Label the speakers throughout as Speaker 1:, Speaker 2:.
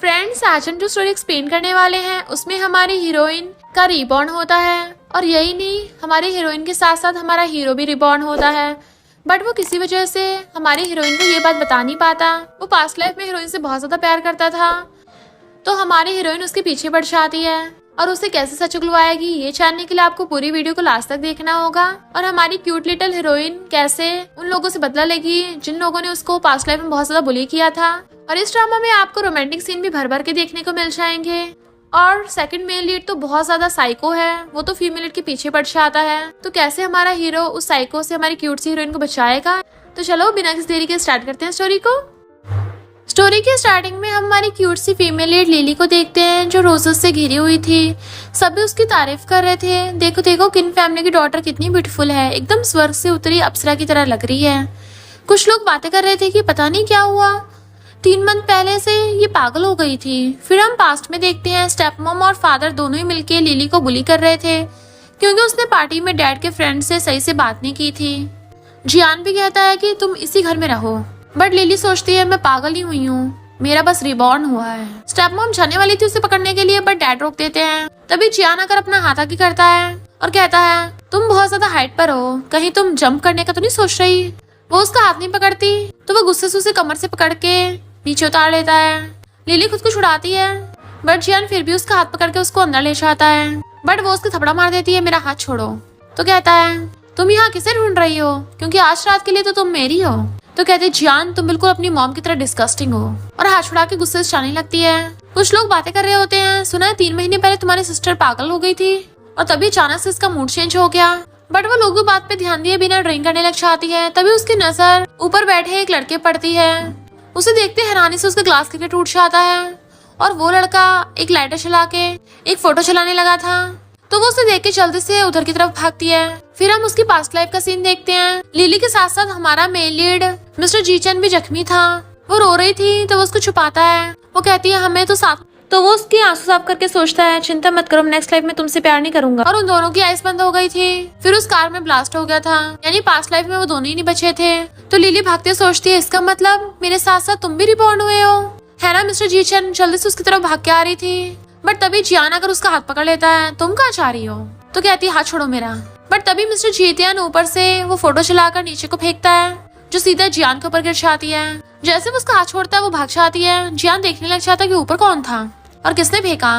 Speaker 1: Friends, आज हम जो स्टोरी एक्सप्लेन करने वाले हैं उसमें हमारी हीरोइन का रिबॉर्न होता है। और यही नहीं, हमारी हीरोइन के साथ साथ हमारा हीरो भी रिबॉर्न होता है। बट वो किसी वजह से हमारी हीरोइन को ये बात बता नहीं पाता। वो पास्ट लाइफ में हीरोइन से बहुत ज्यादा प्यार करता था, तो हमारी हीरोइन उसके पीछे पड़ जाती है। और उसे कैसे सच उगलवाएगी, ये जानने के लिए आपको पूरी वीडियो को लास्ट तक देखना होगा। और हमारी क्यूट लिटिल हीरोइन कैसे उन लोगों से बदला लेगी जिन लोगों ने उसको पास्ट लाइफ में बहुत ज्यादा बुली किया था। और इस ड्रामा में आपको रोमांटिक सीन भी भर भर के देखने को मिल जाएंगे। और सेकंड मेल लीड तो बहुत ज्यादा साइको है, वो तो फीमेल लीड के पीछे पड़ जाता है। तो कैसे हमारा हीरो उस साइको से हमारी क्यूट सी हीरोइन को बचाएगा। तो चलो बिना किसी देरी के स्टार्ट करते हैं स्टोरी को। स्टोरी के स्टार्टिंग में हम हमारी क्यूट सी फीमेल लीड लिली को देखते हैं, जो रोजेस से घिरी हुई थी। सभी उसकी तारीफ कर रहे थे। देखो देखो किन फैमिली की डॉटर कितनी ब्यूटीफुल है, एकदम स्वर्ग से उतरी अप्सरा की तरह लग रही है। कुछ लोग बातें कर रहे थे कि पता नहीं क्या हुआ, 3 मंथ पहले से ये पागल हो गई थी। फिर हम पास्ट में देखते हैं, स्टेप मॉम और फादर दोनों ही मिलके लिली को बुली कर रहे थे, क्योंकि उसने पार्टी में डैड के फ्रेंड से सही से बात नहीं की थी। जियान भी कहता है कि तुम इसी घर में रहो, बट लिली सोचती है मैं पागल ही हुई हूँ, मेरा बस रिबॉर्न हुआ है। स्टेप मॉम जाने वाली थी उसे पकड़ने के लिए, बट डैड रोक देते हैं। तभी जियान आकर अपना हाथ आगे करता है और कहता है तुम बहुत ज्यादा हाइट पर हो, कहीं तुम जंप करने का तो नहीं सोच रही। वो उसका हाथ नहीं पकड़ती, तो वो गुस्से से उसे कमर से पकड़ के नीचे उतार लेता है। लिली खुद को छुड़ाती है, बट जियान फिर भी उसका हाथ पकड़ के उसको अंदर ले जाता है। बट वो उसके थपड़ा मार देती है, मेरा हाथ छोड़ो। तो कहता है तुम यहाँ किसे ढूंढ रही हो, क्योंकि आज रात के लिए तो तुम मेरी हो। तो कहते जियान तुम बिल्कुल अपनी मॉम की तरह डिस्गस्टिंग हो, और हाथ छुड़ा के गुस्से से जाने लगती है। कुछ लोग बातें कर रहे होते हैं, सुना है 3 महीने पहले तुम्हारी सिस्टर पागल हो गई थी और तभी अचानक से इसका मूड चेंज हो गया। बट वो लोगों बात पे ध्यान दिए बिना ड्रिंक करने लग जाती है। तभी उसकी नजर ऊपर बैठे एक लड़के पड़ती है। उसे देखते हैरानी से उसका ग्लास गिर के टूट जाता है, और वो लड़का एक लाइटर चला के एक फोटो चलाने लगा था। तो वो उसे देख के जल्दी से उधर की तरफ भागती है। फिर हम उसकी पास्ट लाइफ का सीन देखते हैं। लिली के साथ साथ हमारा मेल लीड मिस्टर जीचन भी जख्मी था। वो रो रही थी, तो वो उसको छुपाता है। वो कहती है हमें तो साथ, तो वो उसकी आंसू साफ करके सोचता है चिंता मत करो, नेक्स्ट लाइफ में तुमसे प्यार नहीं करूंगा। और उन दोनों की आइस बंद हो गई थी। फिर उस कार में ब्लास्ट हो गया था, यानी पास्ट लाइफ में वो दोनों ही नहीं बचे थे। तो लिली भागते सोचती है इसका मतलब मेरे साथ साथ तुम भी रिबॉर्न हुए हो, है ना। मिस्टर जीचन जल्दी से उसकी तरफ भाग के आ रही थी, बट तभी जियान आकर उसका हाथ पकड़ लेता है। तुम कहाँ जा रही हो। तो कहती है हाथ छोड़ो मेरा। बट तभी मिस्टर जीतियान ऊपर से वो फोटो चलाकर नीचे को फेंकता है, जो सीधा जियान के ऊपर गिर जाती है। जैसे वो उसका हाथ छोड़ता है वो भाग जाती है। जियान देखने लग जाता है कि ऊपर कौन था और किसने फेंका।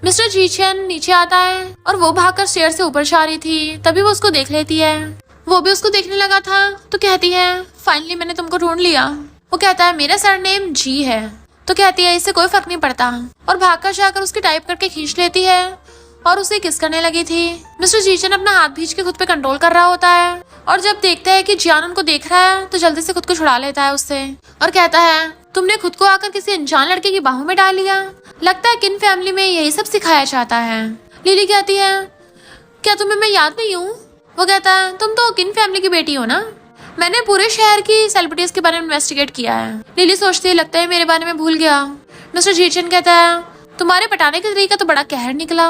Speaker 1: मिस्टर जीचन नीचे आता है और वो भागकर स्टेयर से ऊपर जा रही थी। तभी वो उसको देख लेती है, वो भी उसको देखने लगा था। तो कहती है फाइनली मैंने तुमको ढूंढ लिया। वो कहता है मेरा सरनेम जी है। तो कहती है इससे कोई फर्क नहीं पड़ता, और भागकर जाकर उसकी टाइप करके खींच लेती है और उसे किस करने लगी थी। मिस्टर जीचन अपना हाथ भींच के खुद पे कंट्रोल कर रहा होता है, और जब देखता है कि जियान उनको देख रहा है तो जल्दी से खुद को छुड़ा लेता है उससे, और कहता है तुमने खुद को आकर किसी अनजान लड़के की बाहों में डाल लिया। लगता है किन फैमिली में यही सब सिखाया जाता है। लिली कहती है क्या तुम्हें मैं याद नहीं हूँ। वो कहता है तुम तो किन फैमिली की बेटी हो ना, मैंने पूरे शहर की सेलिब्रिटीज के बारे में इन्वेस्टिगेट किया है। लिली सोचती है लगता है मेरे बारे में भूल गया। मिस्टर जीचन कहता है तुम्हारे पटाने का तरीका तो बड़ा कहर निकला,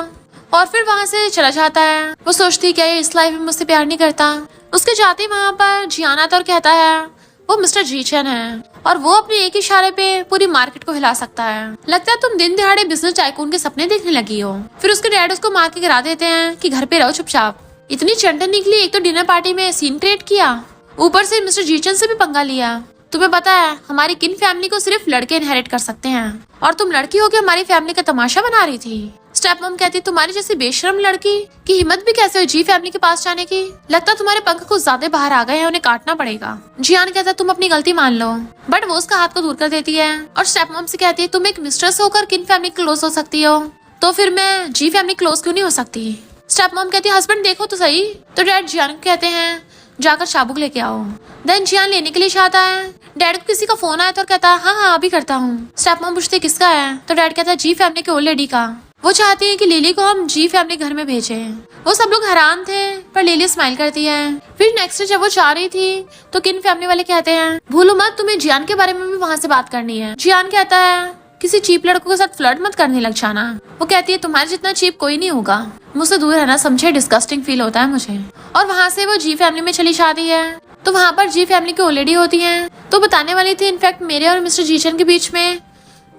Speaker 1: और फिर वहाँ से चला जाता है। वो सोचती क्या ये इस लाइफ में मुझसे प्यार नहीं करता। उसके जाते वहाँ पर जियान आता और कहता है वो मिस्टर जीचन है, और वो अपने एक इशारे पे पूरी मार्केट को हिला सकता है। लगता है तुम दिन दिहाड़े बिजनेस टाइकून के सपने देखने लगी हो। फिर उसके डैड उसको मार के गिरा देते हैं कि घर पे रहो चुपचाप। इतनी चंटन निकली, एक तो डिनर पार्टी में सीन क्रिएट किया, ऊपर से मिस्टर जीचन से भी पंगा लिया। तुम्हें पता है हमारी किन फैमिली को सिर्फ लड़के इनहेरिट कर सकते हैं, और तुम लड़की होकर हमारी फैमिली का तमाशा बना रही थी। स्टेप मॉम कहती तुम्हारी जैसी बेशरम लड़की की हिम्मत भी कैसे हुई जी फैमिली के पास जाने की। लगता तुम्हारे पंख कुछ ज्यादा बाहर आ गए हैं, उन्हें काटना पड़ेगा। जियान कहता तुम अपनी गलती मान लो, बट वो उसका हाथ को दूर कर देती है और स्टेप मॉम से कहती है तुम एक मिस्ट्रेस होकर किन फैमिली क्लोज हो सकती हो, तो फिर मैं जी फैमिली क्लोज क्यों नहीं हो सकती। स्टेप मॉम कहती है हस्बैंड देखो तो सही। तो डैड जियान को कहते हैं जाकर चाबुक लेके आओ। देन जियान लेने के लिए जाता है। डैड को किसी का फोन आया तो कहता है हाँ अभी करता हूँ। स्टेप मॉम पूछते किसका है, तो डैड कहता है जी फैमिली के ओल्ड लेडी का। वो चाहती है कि लिली को हम जी फैमिली घर में भेजें। वो सब लोग हैरान थे, पर लिली स्माइल करती है। फिर नेक्स्ट जब वो जा रही थी तो किन फैमिली वाले कहते हैं भूलो मत तुम्हें जियान के बारे में भी वहाँ से बात करनी है। जियान कहता है किसी चीप लड़कों के साथ फ्लर्ट मत करने लग जाना। वो कहती है तुम्हारे जितना चीप कोई नहीं होगा, मुझसे दूर रहना समझे, डिस्गस्टिंग फील होता है मुझे। और वहाँ से वो जी फैमिली में चली जाती है। तो वहाँ पर जी फैमिली की ओल्ड लेडी होती है, तो बताने वाली थी इनफैक्ट मेरे और मिस्टर जीचन के बीच में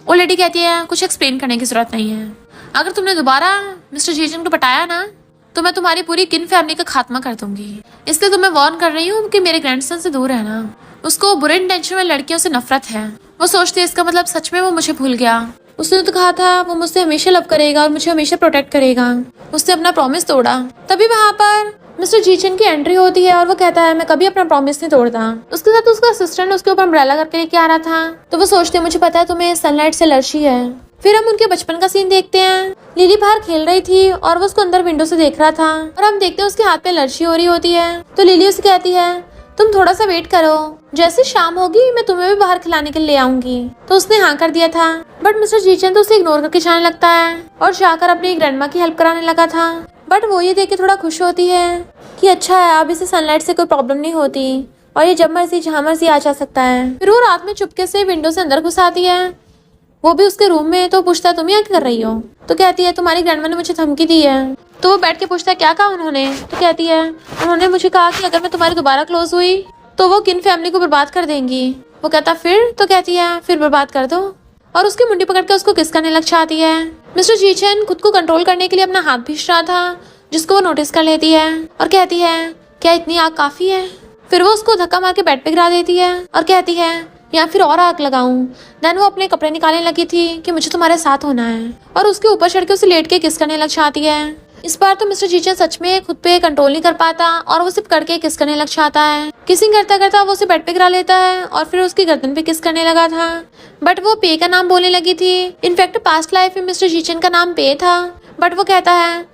Speaker 1: वो लेडी कहती है कुछ एक्सप्लेन करने की जरूरत नहीं है, अगर तुमने दोबारा मिस्टर जीचन को बताया ना तो मैं तुम्हारी पूरी किन फैमिली का खात्मा कर दूंगी। इसलिए तुम्हें वार्न कर रही हूँ कि मेरे ग्रैंडसन से दूर रहना। उसको बुरे इंटेंशन में लड़कियों से नफरत है। वो सोचती है इसका मतलब सच में वो मुझे भूल गया। उसने तो कहा था वो मुझसे हमेशा लव करेगा और मुझे हमेशा प्रोटेक्ट करेगा। उसने अपना प्रॉमिस तोड़ा। तभी वहाँ पर मिस्टर जीचन की एंट्री होती है और वो कहता है मैं कभी अपना प्रॉमिस नहीं तोड़ता। उसके साथ उसका असिस्टेंट उसके ऊपर अम्ब्रेला करके लेके आ रहा था। तो वो सोचते हैं मुझे पता है तुम्हें सनलाइट से एलर्जी है। फिर हम उनके बचपन का सीन देखते हैं। लिली बाहर खेल रही थी और वो उसको अंदर विंडो से देख रहा था और हम देखते हैं उसके हाथ पे एलर्जी हो रही होती है। तो लिली उसे कहती है तुम थोड़ा सा वेट करो, जैसे शाम होगी मैं तुम्हें भी बाहर खिलाने के लिए ले आऊंगी। तो उसने हाँ कर दिया था। बट मिस्टर जीचन तो उसे इग्नोर करके जाने लगता है और जाकर अपनी ग्रैंडमा की हेल्प कराने लगा था। बट वो ये देख के थोड़ा खुश होती है कि अच्छा है अब इसे सनलाइट से कोई प्रॉब्लम नहीं होती और ये जब मर्जी जहाँ मर्जी आ जा सकता है। फिर वो रात में चुपके से विंडो से अंदर घुस आती है, वो भी उसके रूम में। तो पूछता है तुम यहाँ क्या कर रही हो। तो कहती है तुम्हारी ग्रैंडमा ने मुझे धमकी दी है। तो वो बैठ के पूछता है क्या कहा उन्होंने। तो कहती है उन्होंने मुझे कहा कि अगर मैं तुम्हारी दोबारा क्लोज हुई तो वो किन फैमिली को बर्बाद कर देंगी। वो कहता फिर। तो कहती है फिर बर्बाद कर दो और उसकी मुंडी पकड़ के उसको किस करने लग जाती है। मिस्टर जीचन खुद को कंट्रोल करने के लिए अपना हाथ भींच रहा था जिसको वो नोटिस कर लेती है और कहती है क्या इतनी आग काफी है। फिर वो उसको धक्का मार के बेड पे गिरा देती है और कहती है या फिर और आग लगाऊं। देन वो अपने कपड़े निकालने लगी थी कि मुझे तुम्हारे साथ होना है और उसके ऊपर चढ़ के उसे लेट के किस करने लग जाती है। इस बार तो मिस्टर जीचन सच में खुद पे कंट्रोल नहीं कर पाता और वो सिर्फ करके किस करने लग जाता है। किसिंग करता करता वो उसे बेड पे गिरा लेता है और फिर उसकी गर्दन पे किस करने लगा था। बट वो पे का नाम बोलने लगी थी। इनफैक्ट पास्ट लाइफ में मिस्टर जीचन का नाम पे था। बट वो कहता है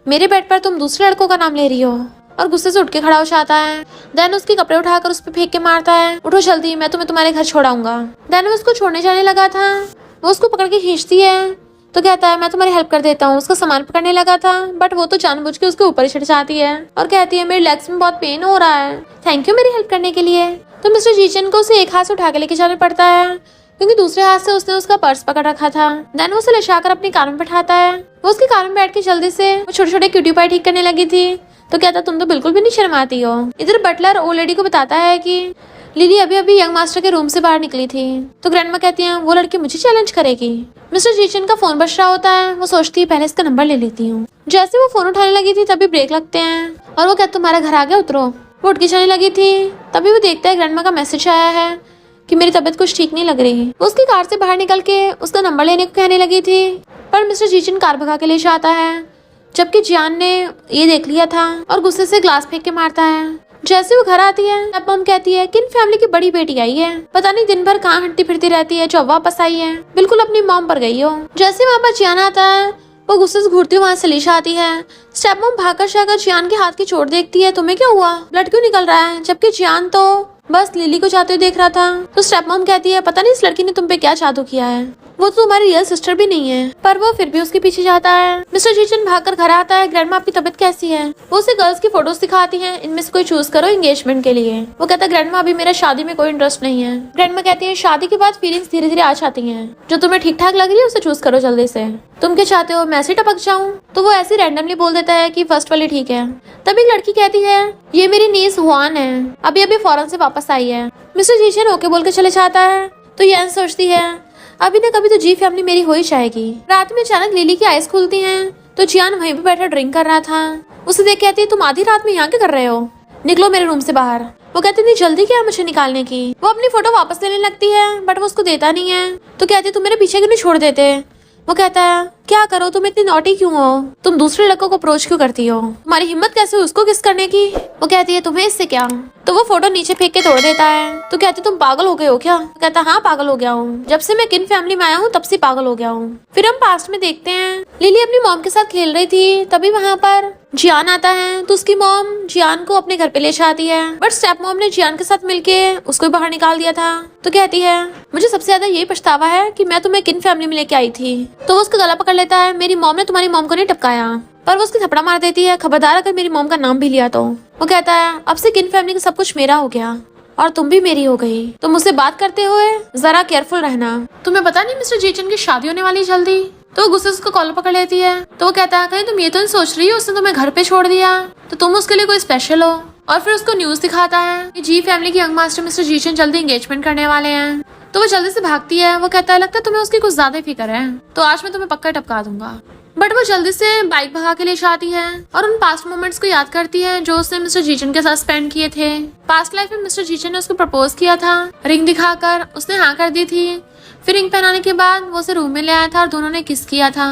Speaker 1: मेरे बेड पर तुम दूसरे लड़कों का नाम ले रही हो और गुस्से से उठ के खड़ा हो जाता है। देन उसके कपड़े उठाकर उस पर फेंक के मारता है उठो जल्दी मैं तुम्हें तुम्हारे घर छोड़ाऊंगा। देन वो उसको छोड़ने जाने लगा था। वो उसको पकड़ के खींचती है तो कहता है मैं तुम्हारी हेल्प कर देता हूँ। उसका सामान पकड़ने लगा था बट वो तो जानबूझ के उसके ऊपर ही चढ़ जाती है और कहती है मेरे लेग्स में बहुत पेन हो रहा है, थैंक यू मेरी हेल्प करने के लिए। तो मिस्टर जीचन को उसे एक हाथ से उठा के लेके जाना पड़ता है क्योंकि दूसरे हाथ से उसने उसका पर्स पकड़ रखा था। देन वो उसे ले जाकर अपनी कार में बैठाता है। वो उसकी कार में बैठ के जल्दी से वो छोटे छोटे क्यूटी पाई ठीक करने लगी थी। तो कहता तुम तो बिल्कुल भी नहीं शर्माती हो। इधर बटलर ओल्ड लेडी को बताता है कि लिली अभी अभी यंग मास्टर के रूम से बाहर निकली थी। तो ग्रैंडमा कहती है वो लड़की मुझे चैलेंज करेगी। मिस्टर जीचन का फोन बज रहा होता है। वो सोचती है पहले इसका नंबर ले लेती हूँ। जैसे वो फोन उठाने लगी थी तभी ब्रेक लगते हैं और वो कहता तुम्हारा घर आ गया उतरो। वो उठ के जाने लगी थी तभी वो देखता है ग्रैंडमा का मैसेज आया है कि मेरी तबीयत कुछ ठीक नहीं लग रही। वो उसकी कार से बाहर निकल के उसका नंबर लेने को कहने लगी थी पर मिस्टर जीचन कार भगा के ले जाता है जबकि जियान ने ये देख लिया था और गुस्से से ग्लास फेंक के मारता है। जैसे वो घर आती है तब मम कहती है किन फैमिली की बड़ी बेटी आई है, पता नहीं दिन भर कहाँ हटती फिरती रहती है, जो वापस आई है बिल्कुल अपनी मॉम पर गई हो। जैसे वहाँ पर जियान आता है वो गुस्से से घूरती हुई वहाँ से लिशा आती है। स्टेप मॉम भागकर जाकर जियान के हाथ की चोट देखती है तुम्हें क्या हुआ, ब्लड क्यों निकल रहा है, जबकि जियान तो बस लिली को जाते हुए देख रहा था। तो स्टेप मॉम कहती है पता नहीं इस लड़की ने तुम पे क्या जादू किया है, वो तो तुम्हारी रियल सिस्टर भी नहीं है। पर वो फिर भी उसके पीछे जाता है। मिस्टर जीचन भागकर घर आता है। ग्रैंडमा आपकी तबीयत कैसी है। वो उसे गर्ल्स की फोटोज दिखाती हैं, इनमें से कोई चूज करो एंगेजमेंट के लिए। वो कहता है ग्रैंडमा अभी मेरा शादी में कोई इंटरेस्ट नहीं है। ग्रैंडमा कहती है शादी के बाद फीलिंग्स धीरे धीरे आ जाती हैं, जो तुम्हें ठीक ठाक लग रही है उसे चूज करो जल्दी से। तुम क्या चाहते हो मैं ऐसे टपक जाऊँ। तो वो ऐसे रैंडमली बोल देता है कि फर्स्ट वाली ठीक है। तभी एक लड़की कहती है ये मेरी नीस हुआन है, अभी अभी फॉरेन से वापस आई है। मिस्टर जीचन ओके बोल के चले जाता है। तो यन सोचती है अभी न कभी तो जी फैमिली मेरी हो ही जाएगी। रात में अचानक लिली की आइज खुलती हैं तो जियान वहीं पे बैठा ड्रिंक कर रहा था। उसे देख कहती है तुम आधी रात में यहाँ क्या कर रहे हो, निकलो मेरे रूम से बाहर। वो कहती नहीं जल्दी क्या है मुझे निकालने की। वो अपनी फोटो वापस लेने लगती है बट वो उसको देता नहीं है। तो कहती तुम मेरे पीछे क्यों नहीं छोड़ देते। वो कहता है क्या करो तुम इतनी नॉटी क्यों हो, तुम दूसरे लड़कों को अप्रोच क्यों करती हो, तुम्हारी हिम्मत कैसे उसको किस करने की। वो कहती है तुम्हें इससे क्या। तो वो फोटो नीचे फेंक के तोड़ देता है। तो कहती तुम पागल हो गए हो क्या। तो कहता हाँ पागल हो गया हूँ, जब से मैं किन फैमिली में आया हूँ तब से पागल हो गया हूँ। फिर हम पास्ट में देखते हैं लिली अपनी मॉम के साथ खेल रही थी। तभी वहाँ पर जियान आता है तो उसकी मॉम जियान को अपने घर पे ले जाती है बट स्टेप मॉम ने जियान के साथ मिलके उसको बाहर निकाल दिया था। तो कहती है मुझे सबसे ज्यादा यही पछतावा है कि मैं तुम्हें किन फैमिली में लेके आई थी। तो वो उसका गला पकड़ लेता है मेरी मॉम ने तुम्हारी मॉम को नहीं टपकाया, पर वो उसकी थपड़ा मार देती है खबरदार अगर मेरी मॉम का नाम भी लिया तो। वो कहता है अब से किन फैमिली का सब कुछ मेरा हो गया और तुम भी मेरी हो गई, तो मुझसे बात करते हुए जरा केयरफुल रहना। तुम्हें पता नहीं मिस्टर जीचन की शादी होने वाली जल्दी। तो वो गुस्से से उसको कॉलर पकड़ लेती है। तो वो कहता है कहीं तुम ये तो नहीं सोच रही हो उसने तुम्हें घर पे छोड़ दिया, तो तुम उसके लिए कोई स्पेशल हो। और फिर उसको न्यूज दिखाता है कि जी फैमिली की यंग मास्टर मिस्टर जीचन जल्दी एंगेजमेंट करने वाले हैं। तो वो जल्दी से भागती है। वो कहता है लगता है तुम्हें उसकी कुछ ज्यादा ही फिक्र है, तो आज मैं तुम्हें पक्का टपका दूंगा। बट वो जल्दी से बाइक भगा के ले जाती है और उन पास्ट मोमेंट्स को याद करती है जो उसने मिस्टर जीचन के साथ स्पेंड किए थे। पास्ट लाइफ में मिस्टर जीचन ने उसको प्रपोज किया था, रिंग दिखाकर उसने हाँ कर दी थी। फिर रिंग पहनाने के बाद वो उसे रूम में ले आया था और दोनों ने किस किया था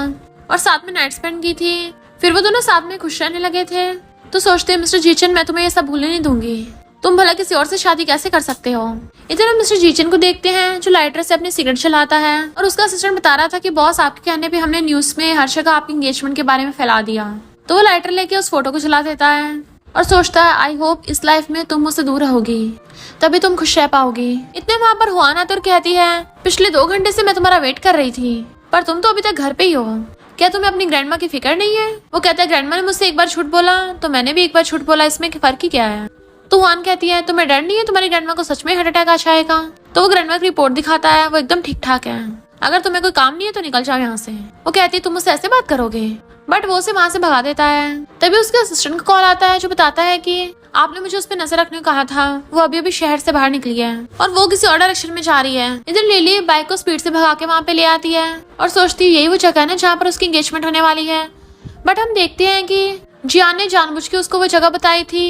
Speaker 1: और साथ में नाइट स्पेंड की थी। फिर वो दोनों साथ में खुश रहने लगे थे। तो सोचते मिस्टर जीचन मैं तुम्हें ये सब भूलने नहीं दूंगी, तुम भला किसी और से शादी कैसे कर सकते हो। इधर हम मिस्टर जीचन को देखते हैं जो लाइटर से अपनी सिगरेट चलाता है और उसका असिस्टेंट बता रहा था कि बॉस आपके कहने पे हमने न्यूज में हर जगह आपके एंगेजमेंट के बारे में फैला दिया। तो वो लाइटर लेके उस फोटो को जला देता है और सोचता है आई होप इस लाइफ में तुम मुझसे दूर रहोगी, तभी तुम खुश रह पाओगी। इतने वहाँ पर हुआन आतुर कहती है पिछले 2 घंटे से मैं तुम्हारा वेट कर रही थी, पर तुम तो अभी तक घर पे ही हो, क्या तुम्हें अपनी ग्रैंडमा की फिक्र नहीं है। वो कहता है ग्रैंडमा ने मुझसे एक बार झूठ बोला तो मैंने भी एक बार झूठ बोला, इसमें फर्क ही क्या है। तो हुआन कहती है तुम्हें डर नहीं है तुम्हारी ग्रैंडमा को सच में हार्ट अटैक आ जाएगा। तो वो ग्रैंडमा की रिपोर्ट दिखाता है, वो एकदम ठीक ठाक है, अगर तुम्हें कोई काम नहीं है तो निकल जाओ यहाँ से। वो कहती है तुम मुझसे ऐसे बात करोगे, बट वो उसे वहाँ से भगा देता है। तभी उसके असिस्टेंट का कॉल आता है जो बताता है कि आपने मुझे उस पर नजर रखने को कहा था, वो अभी अभी शहर से बाहर निकली है और वो किसी और डायरेक्शन में जा रही है। इधर लिली बाइक को स्पीड से भगा के वहाँ पे ले आती है और सोचती है यही वो जगह है ना जहाँ पर उसकी एंगेजमेंट होने वाली है। बट हम देखते हैं कि जियान ने जानबूझ के उसको वो जगह बताई थी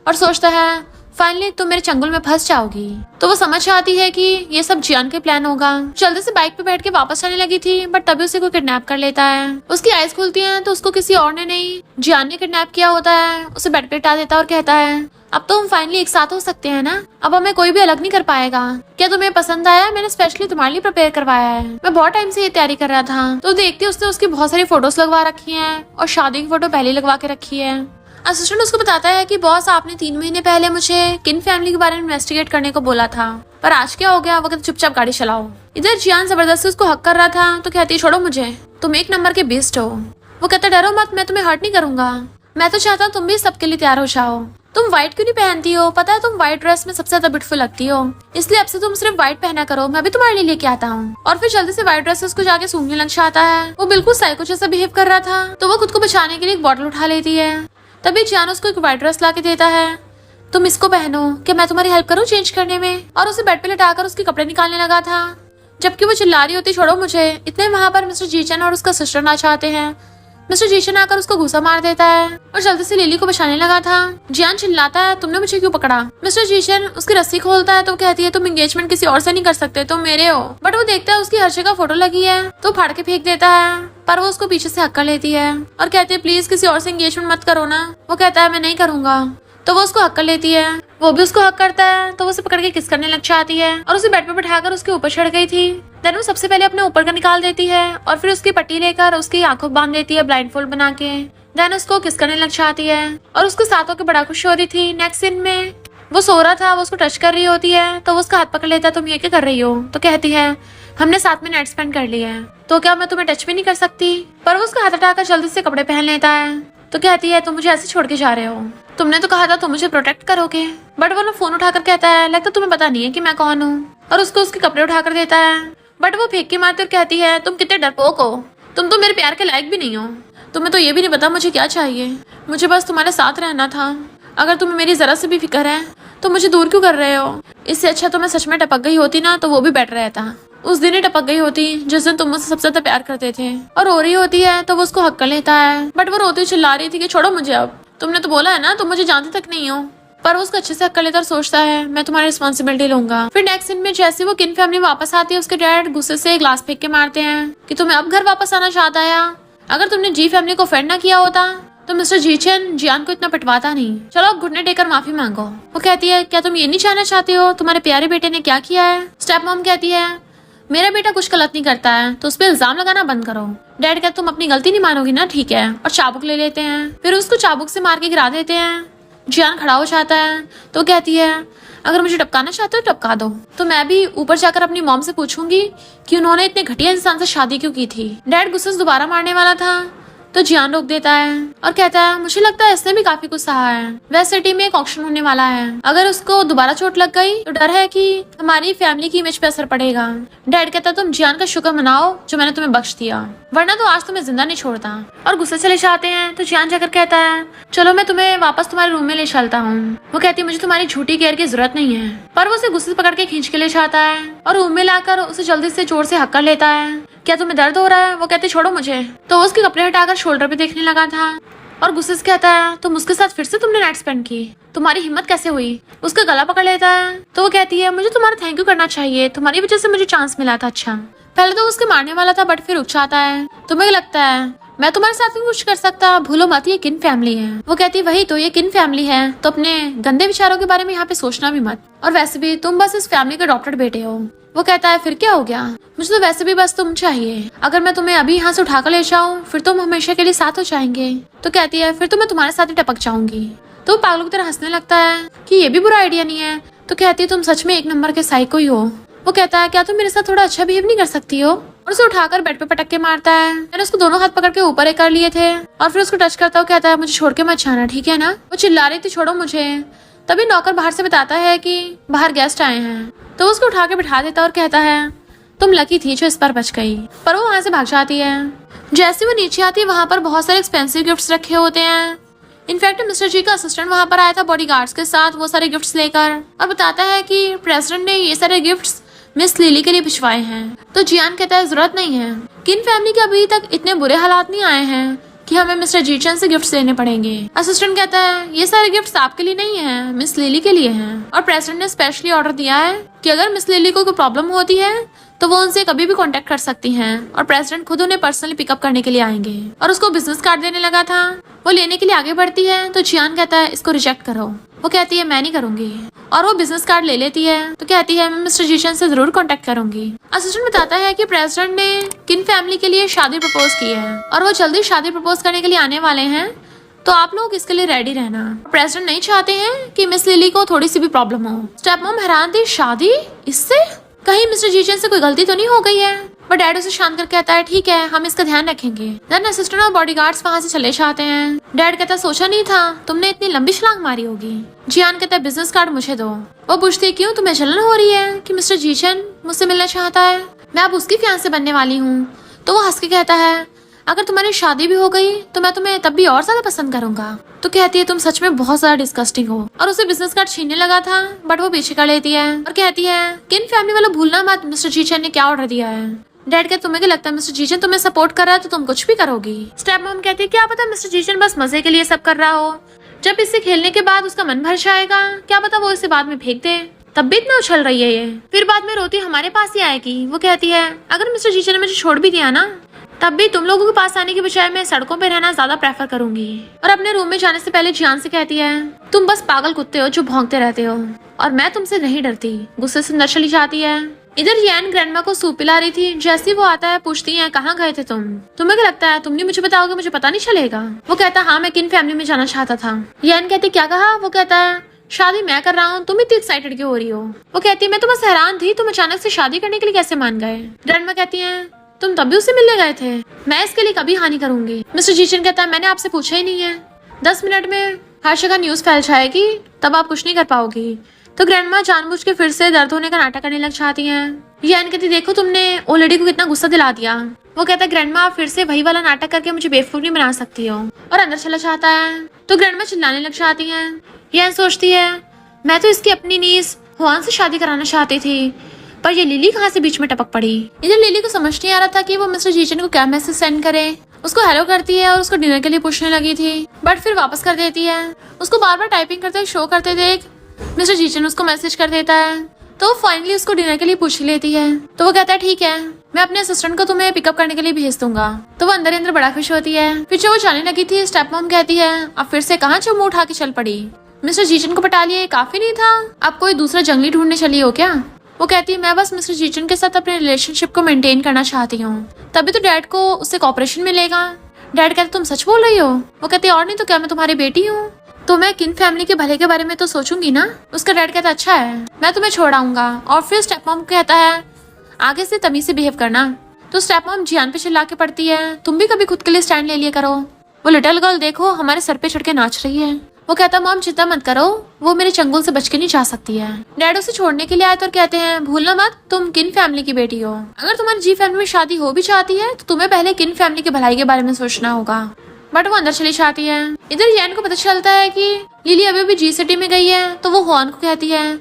Speaker 1: और सोचता है फाइनली तुम मेरे चंगुल में फंस जाओगी। तो वो समझ आती है कि ये सब जियान के प्लान होगा। जल्दी से बाइक पे बैठ के वापस आने लगी थी बट तभी उसे कोई किडनैप कर लेता है। उसकी आईज खुलती हैं तो उसको किसी और ने नहीं जियान ने किडनैप किया होता है। उसे बेड पे लिटा देता है और कहता है अब तो हम फाइनली एक साथ हो सकते हैं ना, अब हमें कोई भी अलग नहीं कर पाएगा। क्या तुम्हें पसंद आया? मैंने स्पेशली तुम्हारे लिए प्रिपेयर करवाया है, मैं बहुत टाइम से ये तैयारी कर रहा था। तो देखते उसने उसकी बहुत सारी फोटोज लगवा रखी है और शादी की फोटो पहले लगवा के रखी है। असिस्टेंट उसको बताता है कि बॉस आपने 3 महीने पहले मुझे किन फैमिली के बारे में इन्वेस्टिगेट करने को बोला था, पर आज क्या हो गया। वो कहते चुपचाप गाड़ी चलाओ। इधर जियान जबरदस्ती उसको हक कर रहा था तो कहती छोड़ो मुझे, तुम 1 नंबर के बेस्ट हो। वो कहता डरो मत, मैं तुम्हें हर्ट नहीं करूंगा, मैं तो चाहता हूँ तुम भी सबके लिए तैयार हो जाओ। तुम व्हाइट क्यों नहीं पहनती हो? पता है तुम व्हाइट ड्रेस में सबसे ज्यादा ब्यूटीफुल लगती हो, इसलिए अब से तुम सिर्फ व्हाइट पहना करो, मैं भी तुम्हारे लिए लेके आता हूँ। और फिर जल्दी से व्हाइट ड्रेस उसको जाके सूंघने लग जाता है। वो बिल्कुल साइको जैसा बिहेव कर रहा था तो वो खुद को बचाने के लिए एक बॉटल उठा लेती है। तभी जियान उसको एक व्हाइट ड्रेस ला के देता है, तुम इसको पहनो, कि मैं तुम्हारी हेल्प करूँ चेंज करने में। और उसे बेड पे लिटाकर उसके कपड़े निकालने लगा था जबकि वो चिल्ला रही होती छोड़ो मुझे। इतने वहाँ पर मिस्टर जीचन और उसका सिस्टर आ चाहते हैं। मिस्टर जीचन आकर उसको घूसा मार देता है और जल्दी से लिली को बचाने लगा था। जियान चिल्लाता है तुमने मुझे क्यों पकड़ा। मिस्टर जीचन उसकी रस्सी खोलता है तो कहती है तुम एंगेजमेंट किसी और से नहीं कर सकते, तुम मेरे हो। बट वो देखता है उसकी हर जगह फोटो लगी है तो फाड़ के फेंक देता है, पर वो उसको पीछे से हक कर लेती है और कहती है प्लीज किसी और से एंगेजमेंट मत करो ना। वो कहता है मैं नहीं करूंगा, तो वो उसको हक कर लेती है। वो भी उसको हक करता है तो वो उसे पकड़ के किस करने लग जाती है और उसे बेड पे बिठाकर उसके ऊपर चढ़ गई थी। देन वो सबसे पहले अपने ऊपर का निकाल देती है और फिर उसकी पट्टी लेकर उसकी आंखों बांध देती है ब्लाइंड फोल्ड बना के। देन उसको किस करने लग जाती है और उसके साथ होकर बड़ा खुश हो रही थी। नेक्स्ट सीन में वो सो रहा था, वो उसको टच कर रही होती है तो वो उसका हाथ पकड़ लेता है, तुम ये क्या कर रही हो। तो कहती है हमने साथ में नाइट स्पेंड कर लिया है तो क्या मैं तुम्हें टच भी नहीं कर सकती। पर वो उसका हाथ हटाकर जल्दी से कपड़े पहन लेता है तो कहती है तुम मुझे ऐसे छोड़ के जा रहे हो, तुमने तो कहा था तुम मुझे प्रोटेक्ट करोगे। बट वो ना फोन उठाकर कहता है लगता तुम्हें पता नहीं है कि मैं कौन हूँ, और उसको उसके कपड़े उठाकर देता है। बट वो फेंक के मारती और कहती है तुम कितने डरपोक हो, तुम तो मेरे प्यार के लायक भी नहीं हो, तुम्हें तो ये भी नहीं पता मुझे क्या चाहिए, मुझे बस तुम्हारे साथ रहना था, अगर तुम्हें मेरी जरा से भी फिक्र है तो मुझे दूर क्यों कर रहे हो। इससे अच्छा तो मैं सच में टपक गई होती ना तो वो भी बेटर रहता, उस दिन ही टपक गई होती जिस दिन तुम मुझसे सबसे ज्यादा प्यार करते थे। और रो रही होती है तो वो उसको हक कर लेता है। बट वो रोती हुई चिल्ला रही थी कि छोड़ो मुझे, अब तुमने तो बोला है ना तुम मुझे जानती तक नहीं हो। पर वो उसको अच्छे से हक कर लेता और सोचता है मैं तुम्हारी रिस्पॉन्सिबिलिटी लूंगा। फिर नेक्स्ट सीन में जैसे वो किन फैमिली वापस आती है उसके डैड गुस्से से ग्लास फेंक के मारते हैं कि तुम्हें अब घर वापस आना चाहता है, अगर तुमने जी फैमिली को ऑफेंड ना किया होता तो मिस्टर जीचन जियान को इतना पिटवाता नहीं। चलो अब घुटने टेकर माफी मांगो। वो कहती है क्या तुम ये नहीं जानना चाहते हो तुम्हारे प्यारे बेटे ने क्या किया है। स्टेप मॉम कहती है मेरा बेटा कुछ गलत नहीं करता है तो उस पर इल्जाम लगाना बंद करो। डैड कहते तुम अपनी गलती नहीं मानोगी ना, ठीक है, और चाबुक ले लेते हैं। फिर उसको चाबुक से मार के गिरा देते हैं। जियान खड़ा हो जाता है तो कहती है अगर मुझे टपकाना चाहते हो टपका दो, तो मैं भी ऊपर जाकर अपनी मॉम से पूछूंगी कि उन्होंने इतने घटिया इंसान से शादी क्यों की थी। डैड गुस्से से दोबारा मारने वाला था तो जियान रोक देता है और कहता है मुझे लगता है इसने भी काफी कुछ सहा है। वेस्ट सिटी में एक ऑक्शन होने वाला है, अगर उसको दोबारा चोट लग गई तो डर है कि हमारी फैमिली की इमेज पे असर पड़ेगा। डैड कहता है तुम जियान का शुक्र मनाओ जो मैंने तुम्हें बख्श दिया, वरना तो आज तुम्हें जिंदा नहीं छोड़ता। और गुस्से से ले जाते हैं तो जियान जाकर कहता है चलो मैं तुम्हें वापस तुम्हारे रूम में ले चलता हूँ। वो कहती है मुझे तुम्हारी झूठी केयर की जरूरत नहीं है, पर वो उसे गुस्से से पकड़ के खींच के ले जाता है और रूम में लाकर उसे जल्दी से जोर से हक्का लेता है। क्या तुम्हें दर्द हो रहा है? वो कहती छोड़ो मुझे। तो उसके कपड़े हटाकर शोल्डर पे देखने लगा था और गुस्से से कहता है तुम उसके साथ फिर से तुमने नाइट स्पेंड की, तुम्हारी हिम्मत कैसे हुई? उसका गला पकड़ लेता है तो वो कहती है मुझे तुम्हारा थैंक यू करना चाहिए, तुम्हारी वजह से मुझे चांस मिला था। अच्छा पहले तो उसके मारने वाला था बट फिर रुक जाता है। तुम्हें लगता है मैं तुम्हारे साथ भी कुछ कर सकता? भूलो मत ये किन फैमिली है। वो कहती है वही तो, ये किन फैमिली है, तो अपने गंदे विचारों के बारे में यहाँ पे सोचना भी मत, और वैसे भी तुम बस इस फैमिली के अडॉप्टेड बेटे हो। वो कहता है फिर क्या हो गया, मुझे तो वैसे भी बस तुम चाहिए, अगर मैं तुम्हें अभी यहाँ से उठाकर ले जाऊँ फिर तुम हमेशा के लिए साथ हो जाएंगे। तो कहती है फिर तो मैं तुम्हारे साथ ही टपक जाऊंगी। तो पागलों की तरह हंसने लगता है कि ये भी बुरा आइडिया नहीं है। तो कहती है तुम सच में एक नंबर के साइको ही हो। वो कहता है क्या तुम मेरे साथ थोड़ा अच्छा बिहेव नहीं कर सकती हो, और उसे उठाकर बेड पे पटक के मारता है। मैंने उसको दोनों हाथ पकड़ के ऊपर कर लिए थे और फिर उसको टच करता हुआ कहता है मुझे छोड़ के मत जाना, ठीक है ना। वो चिल्ला रही थी छोड़ो मुझे। तभी नौकर बाहर से बताता है कि बाहर गेस्ट आए हैं, तो उसको उठा के बिठा देता और कहता है तुम लकी थी जो इस पर बच गई, पर वो वहाँ से भाग जाती है। जैसे वो नीचे आती है वहाँ पर बहुत सारे एक्सपेंसिव गिफ्ट्स रखे होते हैं। इनफैक्ट मिस्टर जी का असिस्टेंट वहाँ पर आया था बॉडीगार्ड्स के साथ वो सारे गिफ्ट्स लेकर, और बताता है कि प्रेसिडेंट ने ये सारे गिफ्ट्स मिस लिली के लिए भिजवाए हैं। तो जियान कहता है जरूरत नहीं है, किन फैमिली के अभी तक इतने बुरे हालात नहीं आए हैं कि हमें मिस्टर जीचन से गिफ्ट्स लेने पड़ेंगे। असिस्टेंट कहता है ये सारे गिफ्ट्स आपके लिए नहीं है, मिस लिली के लिए हैं, और प्रेसिडेंट ने स्पेशली ऑर्डर दिया है कि अगर मिस लिली को कोई प्रॉब्लम होती है तो वो उनसे कभी भी कांटेक्ट कर सकती हैं, और प्रेसिडेंट खुद उन्हें पर्सनली पिकअप करने के लिए आएंगे। और उसको बिजनेस कार्ड देने लगा था। वो लेने के लिए आगे बढ़ती है तो जियान कहता है इसको रिजेक्ट करो। वो कहती है मैं नहीं करूंगी, और वो बिजनेस कार्ड ले लेती है। तो कहती है मैं मिस्टर जीशन से जरूर कांटेक्ट करूंगी। असिस्टेंट बताता है कि प्रेसिडेंट ने किन फैमिली के लिए शादी प्रपोज की है और वो जल्दी शादी प्रपोज करने के लिए आने वाले हैं, तो आप लोग इसके लिए रेडी रहना। प्रेसिडेंट नहीं चाहते हैं कि मिस लिली को थोड़ी सी भी प्रॉब्लम हो। स्टेप मॉम हैरान थी, शादी इससे? कहीं मिस्टर जीचन से कोई गलती तो नहीं हो गई है? पर डैड उसे शांत कर कहता है ठीक है हम इसका ध्यान रखेंगे। देन असिस्टेंट और बॉडीगार्ड्स वहाँ से चले जाते हैं। डैड कहता है सोचा नहीं था तुमने इतनी लंबी छलांग मारी होगी। जियान कहता है बिजनेस कार्ड मुझे दो। वो पूछती है क्यों, तुम्हें जलन हो रही है कि मिस्टर जीचन मुझसे मिलना चाहता है? मैं अब उसकी फियांसे बनने वाली हूँ। तो वो हंस के कहता है अगर तुम्हारी शादी भी हो गई तो मैं तुम्हें तब भी और ज्यादा पसंद करूंगा। तो कहती है तुम सच में बहुत ज्यादा डिस्गस्टिंग हो, और उसे बिजनेस कार्ड छीनने लगा था बट वो पीछे कर लेती है और कहती है किन फैमिली वालों भूलना मत मिस्टर जीचन ने क्या ऑर्डर दिया है। डैड कहते तुम्हें क्या लगता है मिस्टर जीचन तुम्हें सपोर्ट कर रहा है तो तुम कुछ भी करोगी। स्टेप मॉम कहती है क्या पता मिस्टर जीचन बस मजे के लिए सब कर रहा हो, जब इससे खेलने के बाद उसका मन भर जाएगा क्या पता वो इसे बाद में फेंक दे, तब भी इतना उछल रही है ये, फिर बाद में रोती हमारे पास ही आएगी। वो कहती है अगर मिस्टर जीचन ने मुझे छोड़ भी दिया ना तब भी तुम लोगों के पास आने की बजाय मैं सड़कों पे रहना ज्यादा प्रेफर करूंगी। और अपने रूम में जाने से पहले जियान से कहती है तुम बस पागल कुत्ते हो जो भौंकते रहते हो और मैं तुमसे नहीं डरती। गुस्से से अंदर चली जाती है। इधर यैन ग्रैंडमा को सूप पिला रही थी। जैसे वो आता है पूछती है कहाँ गए थे तुम्हें क्या लगता है तुम नहीं मुझे बताओगे मुझे पता नहीं चलेगा। वो कहता है हाँ मैं किन फैमिली में जाना चाहता था। यैन कहती क्या कहा। वो कहता है शादी मैं कर रहा हूँ, तुम इतनी एक्साइटेड क्यों हो रही हो। वो कहती है मैं तो बस हैरान थी तुम अचानक से शादी करने के लिए कैसे मान गए। ग्रैंडमा कहती है तुम तब भी उससे मिलने गए थे, मैं इसके लिए कभी हानि करूंगी। मिस्टर जीचन कहता है मैंने आपसे पूछा ही नहीं है, 10 मिनट में हर जगह न्यूज फैल जाएगी तब आप कुछ नहीं कर पाओगी। तो ग्रैंडमा जानबूझ के फिर से दर्द होने का नाटक करने लग जाती हैं। यैन कहती देखो तुमने ओ लेडी को कितना गुस्सा दिला दिया। वो कहता है ग्रैंडमा आप फिर से वही वाला नाटक करके मुझे बेवकूफ नहीं बना सकती हो, और अंदर चला जाता है। तो ग्रैंडमा चिल्लाने लग जाती है। यैन सोचती है मैं तो इसकी अपनी नीस हुआन से शादी कराना चाहती थी, पर ये लिली कहाँ से बीच में टपक पड़ी। इधर लिली को समझ नहीं आ रहा था कि वो मिस्टर जीचन को क्या मैसेज सेंड करे। उसको हेलो करती है और उसको डिनर के लिए पूछने लगी थी बट फिर वापस कर देती है। उसको बार बार टाइपिंग करते शो करते देख मिस्टर जीचन उसको मैसेज कर देता है, तो फाइनली उसको डिनर के लिए पूछ लेती है। तो वो कहता है ठीक है मैं अपने असिस्टेंट को तुम्हें पिकअप करने के लिए भेज दूंगा। तो वो अंदर अंदर बड़ा खुश होती है। फिर जब वो जाने लगी थी स्टेप मॉम कहती है अब फिर से कहाँ मुंह उठा के चल पड़ी, मिस्टर जीचन को पटा लिया काफी नहीं था, अब कोई दूसरा जंगली ढूंढने चली हो क्या। वो कहती है मैं बस मिस्टर जीचन के साथ अपने रिलेशनशिप को मेंटेन करना चाहती हूँ, तभी तो डैड को उससे कॉपरेशन मिलेगा। डैड कहते तुम सच बोल रही हो। वो कहती है और नहीं तो क्या मैं तुम्हारी बेटी हूँ, तो मैं किन फैमिली के भले के बारे में तो सोचूंगी ना। उसका डैड कहता अच्छा है मैं तुम्हें छोड़ आऊंगा। और फिर स्टेप मॉम कहता है आगे से तमीज से बिहेव करना, तो स्टेप मॉम जियान पे चिल्ला के पड़ती है, तुम भी कभी खुद के लिए स्टैंड ले लिया करो। वो लिटिल गर्ल देखो हमारे सर पे चढ़ के नाच रही है। वो कहता मॉम चिंता मत करो, वो मेरे चंगुल से बच के नहीं जा सकती है। डैड उसे छोड़ने के लिए आए तो कहते हैं भूलना मत तुम किन फैमिली की बेटी हो। अगर तुम्हारी जी फैमिली में शादी हो भी चाहती है तो तुम्हें पहले किन फैमिली की भलाई के बारे में सोचना होगा। बट वो अंदर चली जाती है। इधर यैन को पता चलता है कि लिली अभी भी जी सिटी में गई है, तो वो हुआन को कहती है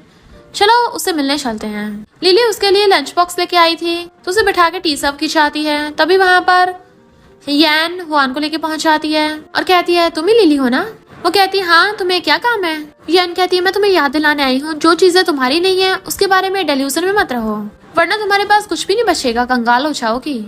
Speaker 1: चलो उससे मिलने चलते हैं। लिली उसके लिए लंच बॉक्स लेके आई थी तो उसे बिठा के टी सर्व की चाहती है। तभी वहाँ पर यैन हुआन को लेके पहुंच जाती है और कहती है तुम ही लिली हो ना। वो कहती है हाँ तुम्हें क्या काम है। यैन कहती है मैं तुम्हें याद दिलाने आई हूँ जो चीजें तुम्हारी नहीं है उसके बारे में डेल्यूजन में मत रहो, वरना तुम्हारे पास कुछ भी नहीं बचेगा, कंगाल हो जाओगी।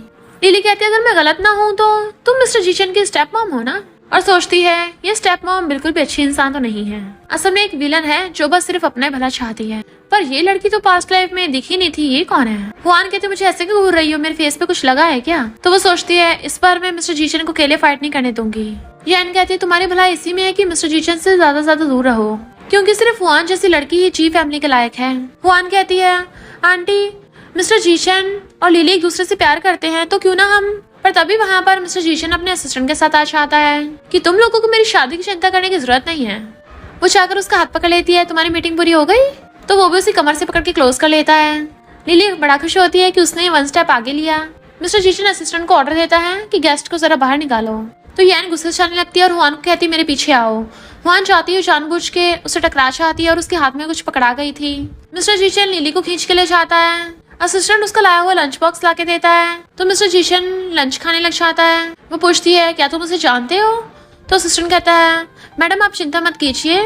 Speaker 1: लिली कहती है अगर मैं गलत ना हूँ तो तुम मिस्टर जीशन की स्टेप मॉम हो ना। और सोचती है ये स्टेप मॉम बिल्कुल भी अच्छी इंसान तो नहीं है, असल में एक विलन है जो बस सिर्फ अपना भला चाहती है। पर ये लड़की तो पास्ट लाइफ में दिखी नहीं थी, ये कौन है। हुआन कहते मुझे ऐसे क्यों घूर रही हो, मेरे फेस पे कुछ लगा है क्या। तो वो सोचती है इस बार मैं मिस्टर जीशन को अकेले फाइट नहीं करने दूंगी। यैन कहती है तुम्हारी भलाई इसी में है कि मिस्टर जीशन से ज्यादा दूर रहो, क्योंकि सिर्फ हुआन जैसी लड़की ही जी फैमिली के लायक है। हुआन कहती है आंटी मिस्टर जीशन और लिली एक दूसरे से प्यार करते हैं तो क्यों ना हम। पर तभी वहाँ पर मिस्टर जीशन अपने असिस्टेंट के साथ आ जाता है कि तुम लोगों को मेरी शादी की चिंता करने की जरूरत नहीं है। वो चाहकर उसका हाथ पकड़ लेती है तुम्हारी मीटिंग पूरी हो गई। तो वो भी उसी कमर से पकड़ के क्लोज कर लेता है। लिली बड़ा खुश होती है कि उसने 1 स्टेप आगे लिया। मिस्टर जीशन असिस्टेंट को ऑर्डर देता है कि गेस्ट को जरा बाहर निकालो। तो यैन गुस्से से लगती है और हुआन को कहती है मेरे पीछे आओ। हुआन चाहती है जानबूझ के उसे टकरा चाहती है और उसके हाथ में कुछ पकड़ा गई थी। मिस्टर जीशन लिली को खींच के ले जाता है। असिस्टेंट उसका लाया हुआ लंच बॉक्स लाके देता है तो मिस्टर जीशन लंच खाने लग जाता है। वो पूछती है क्या तुम उसे जानते हो। तो असिस्टेंट कहता है मैडम आप चिंता मत कीजिए,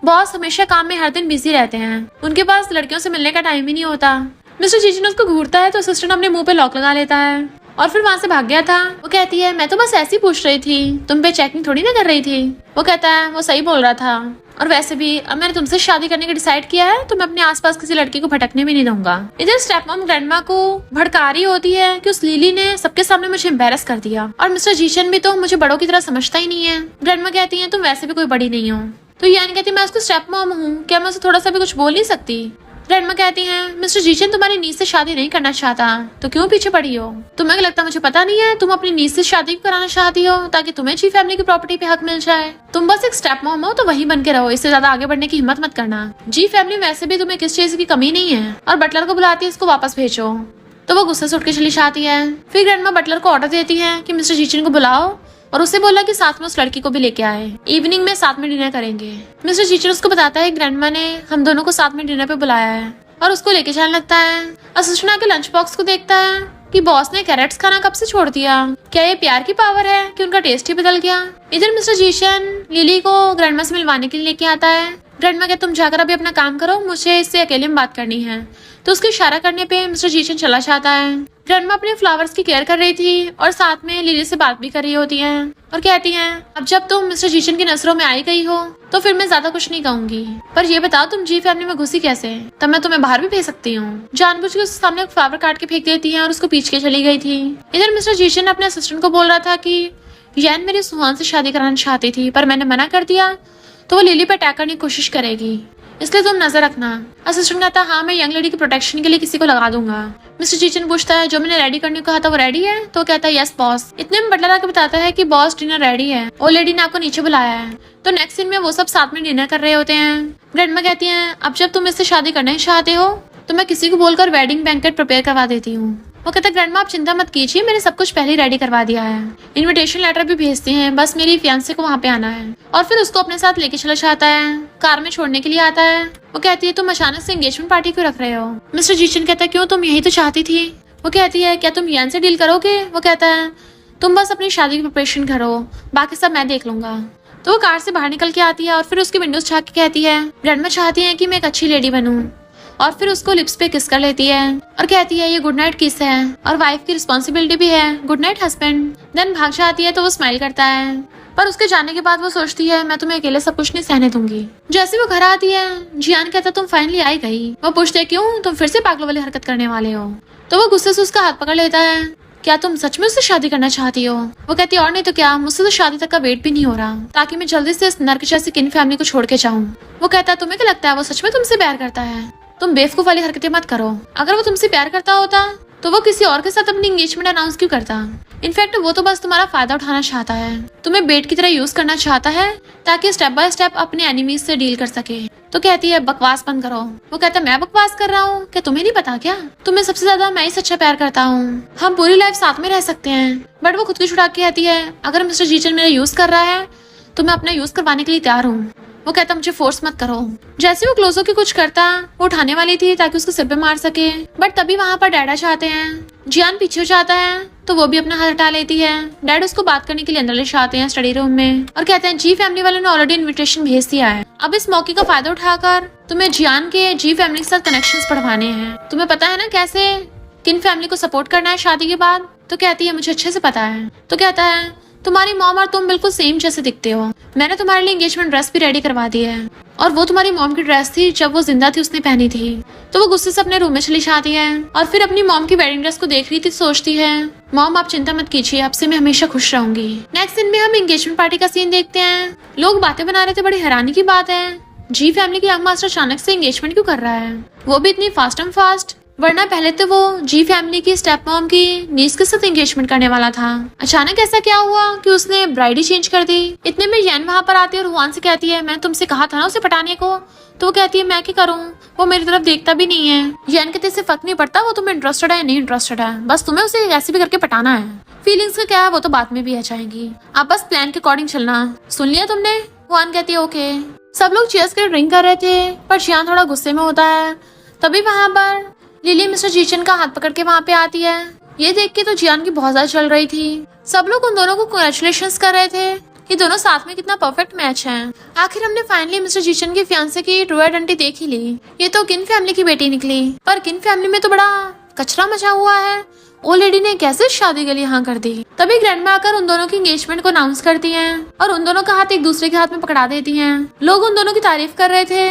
Speaker 1: बॉस हमेशा काम में हर दिन बिजी रहते हैं, उनके पास लड़कियों से मिलने का टाइम ही नहीं होता। मिस्टर जीशन उसको घूरता है तो असिस्टेंट अपने मुंह पे लॉक लगा लेता है और फिर वहाँ से भाग गया था। वो कहती है मैं तो बस ऐसे ही पूछ रही थी, तुम पे चेकिंग थोड़ी ना कर रही थी। वो कहता है वो सही बोल रहा था, और वैसे भी अब मैंने तुमसे शादी करने का डिसाइड किया है तो मैं अपने आसपास किसी लड़की को भटकने भी नहीं दूंगा। इधर स्टेपमॉम ग्रैंडमा को भड़का रही होती है कि उस लिली ने सबके सामने मुझे एम्बेरस कर दिया और मिस्टर जीशन भी तो मुझे बड़ों की तरह समझता ही नहीं है। ग्रैंडमा कहती है तुम वैसे भी कोई बड़ी नहीं हो। तो यानी कहती मैं उसको स्टेपमॉम हूँ, क्या मैं उसे थोड़ा सा भी कुछ बोल नहीं सकती। ग्रैंडमा कहती हैं मिस्टर जीशन तुम्हारी नीज से शादी नहीं करना चाहता तो क्यों पीछे पड़ी हो। तुम्हें लगता मुझे पता नहीं है, तुम अपनी नीज से शादी कराना चाहती हो ताकि तुम्हें जी फैमिली की प्रॉपर्टी पे हक मिल जाए। तुम बस एक स्टेप मॉम हो तो वही बन के रहो, इससे ज्यादा आगे बढ़ने की हिम्मत मत करना। जी फैमिली वैसे भी तुम्हें किस चीज की कमी नहीं है। और बटलर को बुलाती है इसको वापस भेजो। तो वो गुस्से से उठ के चली जाती है। फिर ग्रैंडमा बटलर को ऑर्डर देती है कि मिस्टर जीशन को बुलाओ और उसे बोला कि साथ में उस लड़की को भी लेके आए, इवनिंग में साथ में डिनर करेंगे। मिस्टर जीशन उसको बताता है ग्रैंडमा ने हम दोनों को साथ में डिनर पे बुलाया है और उसको लेके जाने लगता है। असिस्टेंट आके लंच बॉक्स को देखता है कि बॉस ने कैरेट्स खाना कब से छोड़ दिया। क्या ये प्यार की पावर है कि उनका टेस्ट ही बदल गया। इधर मिस्टर जीशन लिली को ग्रैंडमा से मिलवाने के लिए लेके आता है। ग्रैंडमा कहते तुम जाकर अभी अपना काम करो, मुझे इससे अकेले में बात करनी है। तो उसके इशारा करने पे मिस्टर जीशन चला जाता है। ग्रैंडमा अपने फ्लावर्स की केयर कर रही थी और साथ में लिली से बात भी कर रही होती है और कहती हैं अब जब तुम मिस्टर जीशन की नजरों में आई गई हो तो फिर मैं ज्यादा कुछ नहीं कहूंगी, पर ये बताओ तुम जी फैमिली में घुसी कैसे, तब मैं तुम्हें बाहर भी भेज सकती हूँ। जानबूझ के उसके सामने फ्लावर काट के फेंक देती है और उसको पीछ के चली गई थी। इधर मिस्टर जीशन अपने असिस्टेंट को बोल रहा था कि यैन मेरी सुहान से शादी कराना चाहती थी पर मैंने मना कर दिया तो वो लिली पर अटैक करने की कोशिश करेगी, इसलिए तुम नजर रखना। असिस्टेंट कहता हाँ मैं यंग लेडी की प्रोटेक्शन के लिए किसी को लगा दूंगा। मिस्टर जीशन पूछता है जो मैंने रेडी करने को कहा था वो रेडी है। तो कहता है यस बॉस। इतने में बटलर आके बताता है कि बॉस डिनर रेडी है, ओ लेडी ने आपको नीचे बुलाया है। तो नेक्स्ट सीन में वो सब साथ में डिनर कर रहे होते हैं। ग्रैंडमा कहती है अब जब तुम इससे शादी करना ही चाहते हो तो मैं किसी को बोलकर वेडिंग बैंकेट प्रिपेयर करवा देती हूँ। वो कहता है ग्रैंडमा आप चिंता मत कीजिए, मैंने सब कुछ पहले ही रेडी करवा दिया है, इनविटेशन लेटर भी भेजते हैं, बस मेरी फियांसे को वहाँ पे आना है। और फिर उसको अपने साथ लेके चला जाता है, कार में छोड़ने के लिए आता है। वो कहती है तुम अचानक से एंगेजमेंट पार्टी क्यों रख रहे हो। मिस्टर जीशन कहता है क्यों तुम यही तो चाहती थी। वो कहती है क्या तुम यन से डील करोगे। वो कहता है तुम बस अपनी शादी की प्रिपरेशन करो, बाकी सब मैं देख लूंगा। तो वो कार से बाहर निकल के आती है और फिर उसकी विंडोज झाँक के कहती है ग्रैंडमा चाहती है कि मैं एक अच्छी लेडी बनूं, और फिर उसको लिप्स पे किस कर लेती है और कहती है ये गुड नाइट किस है और वाइफ की रिस्पॉन्सिबिलिटी भी है, गुड नाइट हस्बैंड। देन भाग जाती है तो वो स्माइल करता है, पर उसके जाने के बाद वो सोचती है मैं तुम्हें अकेले सब कुछ नहीं सहने दूंगी। जैसे वो घर आती है जियान कहता तुम फाइनली आई गई। वो पूछते क्यों, तुम फिर से पागलों वाली हरकत करने वाले हो। तो वो गुस्से से उसका हाथ पकड़ लेता है, क्या तुम सच में उससे शादी करना चाहती हो। वो कहती है और नहीं तो क्या, मुझसे तो शादी तक का वेट भी नहीं हो रहा ताकि मैं जल्दी से इस नर्क जैसी किन फैमिली को छोड़ के जाऊँ। वो कहता है तुम्हें क्या लगता है वो सच में तुमसे प्यार करता है, तुम बेवकूफ वाली हरकतें मत करो। अगर वो तुमसे प्यार करता होता तो वो किसी और के साथ अपनी एंगेजमेंट अनाउंस क्यों करता? इनफैक्ट वो तो बस तुम्हारा फायदा उठाना चाहता है, तुम्हें बेट की तरह यूज करना चाहता है ताकि स्टेप बाय स्टेप अपने एनिमीज से डील कर सके। तो कहती है बकवास बंद करो। वो कहता है मैं बकवास कर रहा हूँ? क्या तुम्हें नहीं पता क्या? तुम्हें सबसे ज्यादा मैं ही सच्चा प्यार करता हूँ, हम पूरी लाइफ साथ में रह सकते हैं। बट वो खुद को छुड़ा के कहती है अगर मिस्टर जीचन मेरा यूज कर रहा है तो मैं अपना यूज करवाने के लिए तैयार हूँ। वो कहता मुझे फोर्स मत करो। जैसे वो क्लोज होकर कुछ करता वो उठाने वाली थी ताकि उसको सिर पे मार सके, बट तभी वहाँ पर डैडा चाहते हैं। जियान पीछे हो जाता है तो वो भी अपना हाथ हटा लेती है। डैड उसको बात करने के लिए अंदर ले जाते हैं स्टडी रूम में और कहते हैं जी फैमिली वालों ने ऑलरेडी इनविटेशन भेज दिया है, अब इस मौके का फायदा उठाकर तुम्हें जियान के जी फैमिली के साथ कनेक्शंस बढ़वाने हैं। तुम्हें पता है ना कैसे किन फैमिली को सपोर्ट करना है शादी के बाद? तो कहती है मुझे अच्छे से पता है। तो कहता है तुम्हारी मॉम और तुम बिल्कुल सेम जैसे दिखते हो, मैंने तुम्हारे लिए एंगेजमेंट ड्रेस भी रेडी करवा दी है और वो तुम्हारी मॉम की ड्रेस थी, जब वो जिंदा थी उसने पहनी थी। तो वो गुस्से से अपने रूम में चली जाती है और फिर अपनी मॉम की वेडिंग ड्रेस को देख रही थी, सोचती है मॉम आप चिंता मत कीजिए, आपसे मैं हमेशा खुश रहूंगी। नेक्स्ट सीन में हम एंगेजमेंट पार्टी का सीन देखते हैं। लोग बातें बना रहे थे, बड़ी हैरानी की बात है जी फैमिली के यंग मास्टर अचानक से एंगेजमेंट क्यों कर रहा है, वो भी इतनी फास्ट एंड फास्ट, वरना पहले तो वो जी फैमिली की स्टेप मॉम की नीस के साथ एंगेजमेंट करने वाला था। अचानक ऐसा क्या हुआ कि उसने ब्राइड ही चेंज कर दी? इतने में यैन वहां पर आती है और हुआन से कहती है मैं तुमसे कहा था ना उसे पटाने को। तो वो कहती है मैं क्या करूं, वो मेरी तरफ देखता भी नहीं है। यैन कहते इससे फर्क नहीं पड़ता वो तुम्हें इंटरेस्टेड है या नहीं इंटरेस्टेड है, बस तुम्हें उसे ऐसे भी करके पटाना है। फीलिंग्स का क्या है वो तो बाद में भी आ जाएंगी, आप बस प्लान के अकॉर्डिंग चलना। सुन लिया तुमने? हुआन कहती है ओके। सब लोग चीयर्स के ड्रिंक कर रहे थे पर जियान थोड़ा गुस्से में होता है। तभी वहां पर लिली मिस्टर जीचन का हाथ पकड़ के वहाँ पे आती है। ये देख के तो जियान की बहुत ज्यादा चल रही थी। सब लोग उन दोनों को कांग्रेचुलेशंस कर रहे थे कि दोनों साथ में कितना परफेक्ट मैच है। आखिर हमने फाइनली मिस्टर जीचन की फियांसे की ट्रू आइडेंटिटी देख ही ली। ये तो किन फैमिली की बेटी निकली, पर किन फैमिली में तो बड़ा कचरा मचा हुआ है। ओ लेडी ने कैसे शादी के लिए हाँ कर दी। तभी ग्रैंडमा आकर उन दोनों की एंगेजमेंट को अनाउंस करती हैं और उन दोनों का हाथ एक दूसरे के हाथ में पकड़ा देती हैं। लोग उन दोनों की तारीफ कर रहे थे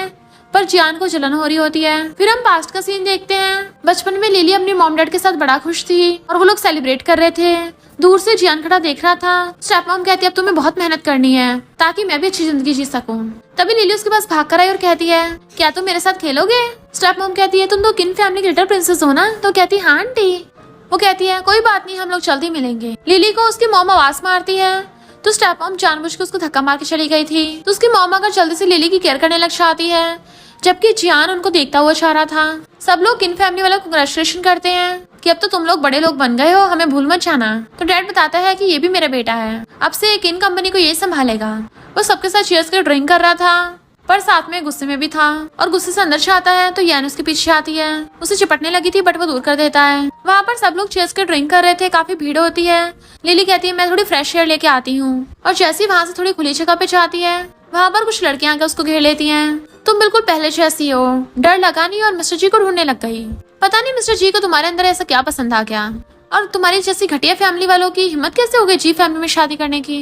Speaker 1: पर जियान को जलन हो रही होती है। फिर हम पास्ट का सीन देखते हैं। बचपन में लिली अपनी मॉम डैड के साथ बड़ा खुश थी और वो लोग सेलिब्रेट कर रहे थे। दूर से जियान खड़ा देख रहा था। स्टेप मॉम कहती है अब तुम्हें बहुत मेहनत करनी है ताकि मैं भी अच्छी जिंदगी जी सकूं। तभी लिली उसके पास भाग कर आई और कहती है क्या तुम मेरे साथ खेलोगे? स्टेप मॉम कहती है तुम तो किन फैमिली की लिटिल प्रिंसेस हो ना? तो कहती है हाँ आंटी। वो कहती है कोई बात नहीं, हम लोग जल्दी मिलेंगे। लिली को उसकी मॉम आवाज मारती है तो स्टेप मॉम जानबूझ के उसको धक्का मार के चली गई थी। तो उसकी मॉम आकर जल्दी से लिली की केयर करने लग जाती है, जबकि जियान उनको देखता हुआ चाह रहा था। सब लोग किन फैमिली वालों को कांग्रेचुलेशन करते हैं कि अब तो तुम लोग बड़े लोग बन गए हो, हमें भूल मत जाना। तो डैड बताता है कि ये भी मेरा बेटा है, अब से किन कंपनी को ये संभालेगा। वो सबके साथ चीयर्स कर ड्रिंक कर रहा था पर साथ में गुस्से में भी था और गुस्से से अंदर चाहता है तो यान उसके पीछे आती है। उसे चिपटने लगी थी बट वो दूर कर देता है। वहाँ पर सब लोग चीयर्स के ड्रिंक कर रहे थे, काफी भीड़ होती है। लिली कहती है मैं थोड़ी फ्रेश एयर लेके आती हूँ और जैसे ही वहाँ से थोड़ी खुली जगह पे जाती है वहाँ पर कुछ लड़कियां आकर उसको घेर लेती हैं। तुम बिल्कुल पहले जैसी हो, डर लगा नहीं और मिस्टर जी को ढूंढने लग गई। पता नहीं मिस्टर जी को तुम्हारे अंदर ऐसा क्या पसंद आ गया और तुम्हारी जैसी घटिया फैमिली वालों की हिम्मत कैसे हो गई जी फैमिली में शादी करने की।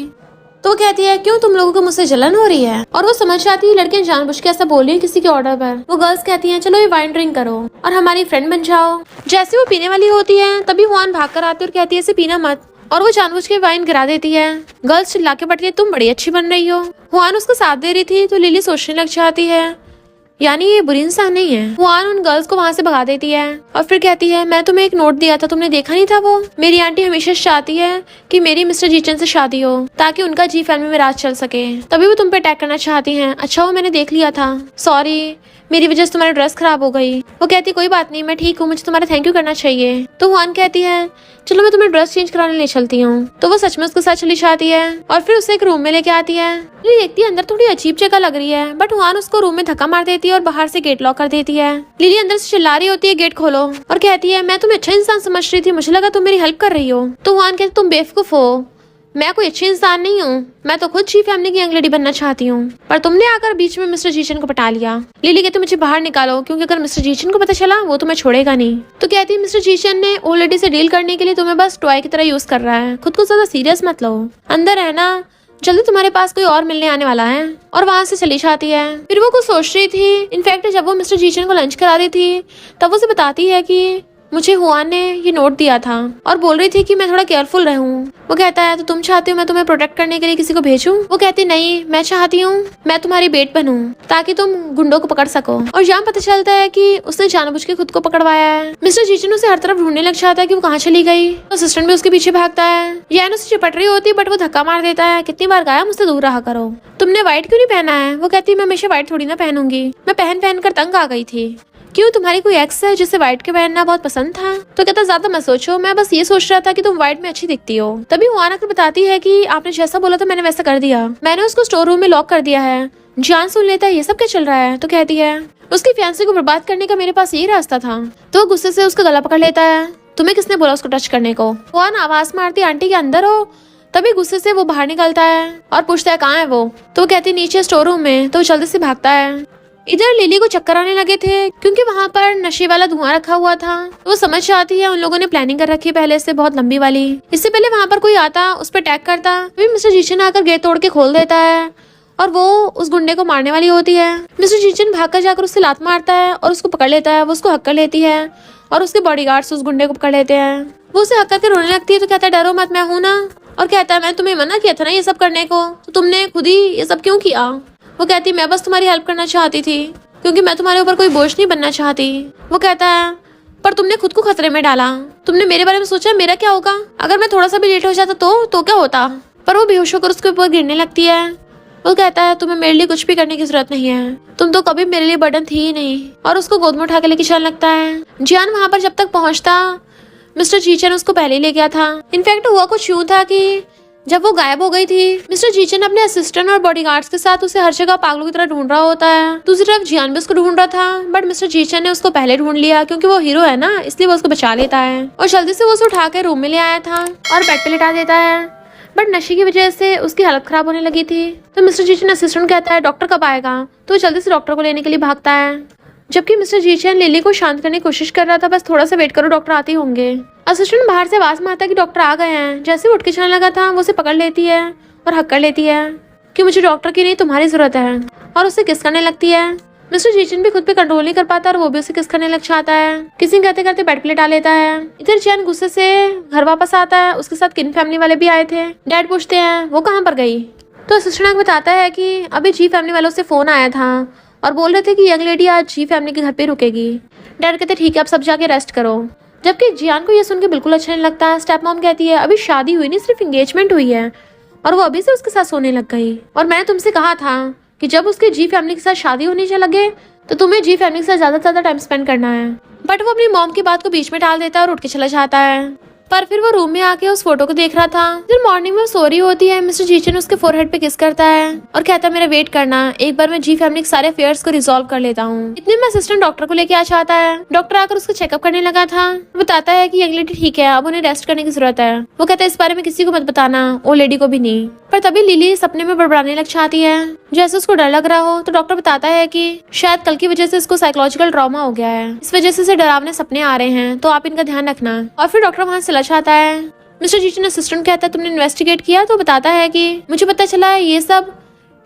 Speaker 1: तो कहती है क्यों तुम लोगों को मुझसे जलन हो रही है? और वो समझ जाती है लड़कियां जानबूझ के ऐसा बोल रही है किसी के ऑर्डर पर। वो गर्ल्स कहती हैं चलो ये वाइन ड्रिंक करो और हमारी फ्रेंड बन जाओ। जैसे वो पीने वाली होती है तभी हुआन भाग कर आती है और कहती है इसे पीना मत, और वो जानबूझ के वाइन गिरा देती है। गर्ल्स चिल्ला के पड़ती है तुम बड़ी अच्छी बन रही हो। हुआन उसको साथ दे रही थी तो लिली सोचने लग जाती है यानी ये बुरी इंसान नहीं है। हुआन उन गर्ल्स को वहाँ से भगा देती है और फिर कहती है मैं तुम्हें एक नोट दिया था, तुमने देखा नहीं था? वो मेरी आंटी हमेशा चाहती है कि मेरी मिस्टर जीचन से शादी हो ताकि उनका जी फैमिली में राज चल सके, तभी वो तुम पे अटैक करना चाहती हैं। अच्छा वो मैंने देख लिया था, सॉरी मेरी वजह से तुम्हारी ड्रेस खराब हो गई। वो कहती कोई बात नहीं मैं ठीक हूँ, मुझे तुम्हारा थैंक यू करना चाहिए। तो हुआन कहती है चलो मैं तुम्हें ड्रेस चेंज कराने ले चलती हूँ। तो वो सच में उसके साथ चली जाती है और फिर उसे एक रूम में लेके आती है। ये देखती है अंदर थोड़ी अजीब जगह लग रही है बट हुआन उसको रूम में धक्का मार देती है और बाहर से गेट लॉक कर देती है। लिली अंदर से चिल्ला रही होती है गेट खोलो और कहती है मैं तुम्हें अच्छा इंसान समझ रही थी, मुझे लगा तुम मेरी हेल्प कर रही हो। तो हुआन कहती तुम बेवकूफ हो, मैं कोई अच्छी इंसान नहीं हूँ, मैं तो खुद जी फैमिली की यंग लेडी बनना चाहती हूँ, पर तुमने आकर बीच में मिस्टर जीचन को पटा लिया। लिली कहती मुझे बाहर निकालो क्योंकि अगर मिस्टर जीचन को पता चला वो तुम्हें छोड़ेगा नहीं। तो कहती है मिस्टर जीचन ने ओल्ड लेडी से डील करने के लिए तुम्हें बस टॉय की तरह यूज कर रहा है, खुद को ज्यादा सीरियस मत लो, अंदर है ना, जल्दी तुम्हारे पास कोई और मिलने आने वाला है। और वहाँ से चली जाती है। फिर वो कुछ सोच रही थी। इनफैक्ट जब वो मिस्टर जीचन को लंच करा रही थी तब वो उसे बताती है कि मुझे हुआन ने ये नोट दिया था और बोल रही थी कि मैं थोड़ा केयरफुल रहूं। वो कहता है तो तुम चाहती हो मैं तुम्हें प्रोटेक्ट करने के लिए किसी को भेजूं? वो कहती नहीं, मैं चाहती हूँ मैं तुम्हारी बेट बनूं ताकि तुम गुंडों को पकड़ सको। और यहाँ पता चलता है कि उसने जानबूझ के खुद को पकड़वाया है। मिस्टर जीचन उसे हर तरफ ढूंढने लग जाता है कि वो कहाँ चली गई। असिस्टेंट भी उसके पीछे भागता है। यान उसे चिपट रही होती है बट वो धक्का मार देता है। कितनी बार कहा मुझसे दूर रहा करो, तुमने व्हाइट क्यों नहीं पहना है? वो कहती है मैं हमेशा व्हाइट थोड़ी ना पहनूंगी, मैं पहन कर तंग आ गई थी। क्यों, तुम्हारी कोई एक्स है जिसे व्हाइट के पहनना बहुत पसंद था? तो कहता ज्यादा मत सोचो, मैं बस ये सोच रहा था कि तुम व्हाइट में अच्छी दिखती हो। तभी हुआन आकर बताती है कि आपने जैसा बोला था मैंने वैसा कर दिया, मैंने उसको स्टोर रूम में लॉक कर दिया है। जान सुन लेता है ये सब क्या चल रहा है। तो कहती है उसकी फियांसे को बर्बाद करने का मेरे पास यही रास्ता था। तो वो गुस्से से उसका गला पकड़ लेता है। तुम्हें किसने बोला उसको टच करने को? हुआन आवाज मारती आंटी के अंदर हो। तभी गुस्से से वो बाहर निकलता है और पूछता है कहाँ है वो? तो वो कहती नीचे स्टोर रूम में। तो जल्दी से भागता है। इधर लिली को चक्कर आने लगे थे क्योंकि वहाँ पर नशे वाला धुआं रखा हुआ था। वो समझ जाती है उन लोगों ने प्लानिंग कर रखी है पहले से बहुत लंबी वाली। इससे पहले वहाँ पर कोई आता उस पर अटैक करता, फिर मिस्टर जीचन आकर गेट तोड़ के खोल देता है और वो उस गुंडे को मारने वाली होती है। मिस्टर जीचन भागकर जाकर उससे लात मारता है और उसको पकड़ लेता है। वो उसको हक कर लेती है और उसके बॉडीगार्ड्स उस गुंडे को पकड़ लेते हैं। वो उसे हक करके रोने लगती है। तो कहता है डरो मत, मैं हूं ना। और कहता है मैं तुम्हें मना किया था ना ये सब करने को, तो तुमने खुद ही ये सब क्यों किया? वो कहती है मैं बस तुम्हारी हेल्प करना चाहती थी क्योंकि मैं तुम्हारे ऊपर कोई बोझ नहीं बनना चाहती। वो कहता है पर तुमने खुद को खतरे में डाला, तुमने मेरे बारे में सोचा मेरा क्या होगा? अगर मैं थोड़ा सा भी लेट हो जाता तो क्या होता? पर वो बेहोश होकर उसके ऊपर गिरने लगती है। वो कहता है तुम्हें मेरे लिए कुछ भी करने की जरूरत नहीं है, तुम तो कभी मेरे लिए बर्डन थी ही नहीं। और उसको गोद में उठा के लेके चलने लगता है। जियान वहाँ पर जब तक पहुँचता मिस्टर जीचन उसको पहले ही ले गया था। इनफैक्ट हुआ कुछ यूं था कि जब वो गायब हो गई थी मिस्टर जीचन अपने असिस्टेंट और बॉडीगार्ड्स के साथ उसे हर जगह पागलों की तरह ढूंढ रहा होता है। दूसरी तरफ जियान भी उसको ढूंढ रहा था बट मिस्टर जीचन ने उसको पहले ढूंढ लिया क्योंकि वो हीरो है ना, इसलिए वो उसको बचा लेता है और जल्दी से वो उसे उठा के रूम में ले आया था और बेड पे लिटा देता है। बट नशे की वजह से उसकी हालत खराब होने लगी थी। तो मिस्टर जीचन असिस्टेंट कहता है डॉक्टर कब आएगा? तो जल्दी से डॉक्टर को लेने के लिए भागता है। जबकि मिस्टर जीचन लिली को शांत करने की कोशिश कर रहा था, बस थोड़ा सा वेट करो डॉक्टर आते होंगे। असिस्टेंट बाहर से आवाज मारता है कि डॉक्टर आ गए हैं। जैसे उठ के चलने लगा था वो उसे पकड़ लेती है और हक कर लेती है कि मुझे डॉक्टर की नहीं तुम्हारी जरूरत है, और उसे किस करने लगती है। मिस्टर जीचन भी खुद पे कंट्रोल नहीं कर पाता और वो भी उसे किस करने लग जाता है। किसिंग करते करते बेड पे लेटा लेता है। इधर चैन गुस्से से घर वापस आता है। उसके साथ किन फैमिली वाले भी आए थे। डैड पूछते हैं वो कहाँ पर गई? तो असिस्टेंट बताता है कि अभी जी फैमिली वालों से फोन आया था और बोल रहे थे कि यंग लेडी आज जी फैमिली के घर पे रुकेगी। डैड कहते ठीक है अब सब जाके रेस्ट करो। जबकि जियान को ये सुन के बिल्कुल अच्छा नहीं लगता। स्टेप मॉम कहती है अभी शादी हुई नहीं, सिर्फ एंगेजमेंट हुई है और वो अभी से उसके साथ सोने लग गई। और मैंने तुमसे कहा था कि जब उसके जी फैमिली के साथ शादी होनी लगे तो तुम्हें जी फैमिली के साथ ज्यादा टाइम स्पेंड करना है। बट वो अपनी मॉम की बात को बीच में डाल देता है और उठ के चला जाता है। पर फिर वो रूम में आके उस फोटो को देख रहा था। फिर मॉर्निंग में सो रही होती है। मिस्टर जीचन उसके फोरहेड पे किस करता है और कहता है मेरा वेट करना, एक बार मैं जी फैमिली के सारे अफेयर्स को रिजॉल्व कर लेता हूँ। इतने में असिस्टेंट डॉक्टर को लेके आ जाता है। डॉक्टर आकर उसको चेकअप करने लगा था। बताता है कि यंग लेडी ठीक है, अब उन्हें रेस्ट करने की जरूरत है। वो कहता है इस बारे में किसी को मत बताना, वो लेडी को भी नहीं। पर तभी लिली सपने में बड़बड़ाने लग जाती है। जैसे उसको डर लग रहा हो तो डॉक्टर बताता है कि शायद कल की वजह से इसको साइकोलॉजिकल ट्रॉमा हो गया है, इस वजह से इसे डरावने सपने आ रहे हैं, तो आप इनका ध्यान रखना। और फिर डॉक्टर वहाँ से चला जाता है। मिस्टर जीचन असिस्टेंट कहता है तुमने इन्वेस्टिगेट किया? तो बताता है कि मुझे पता चला है ये सब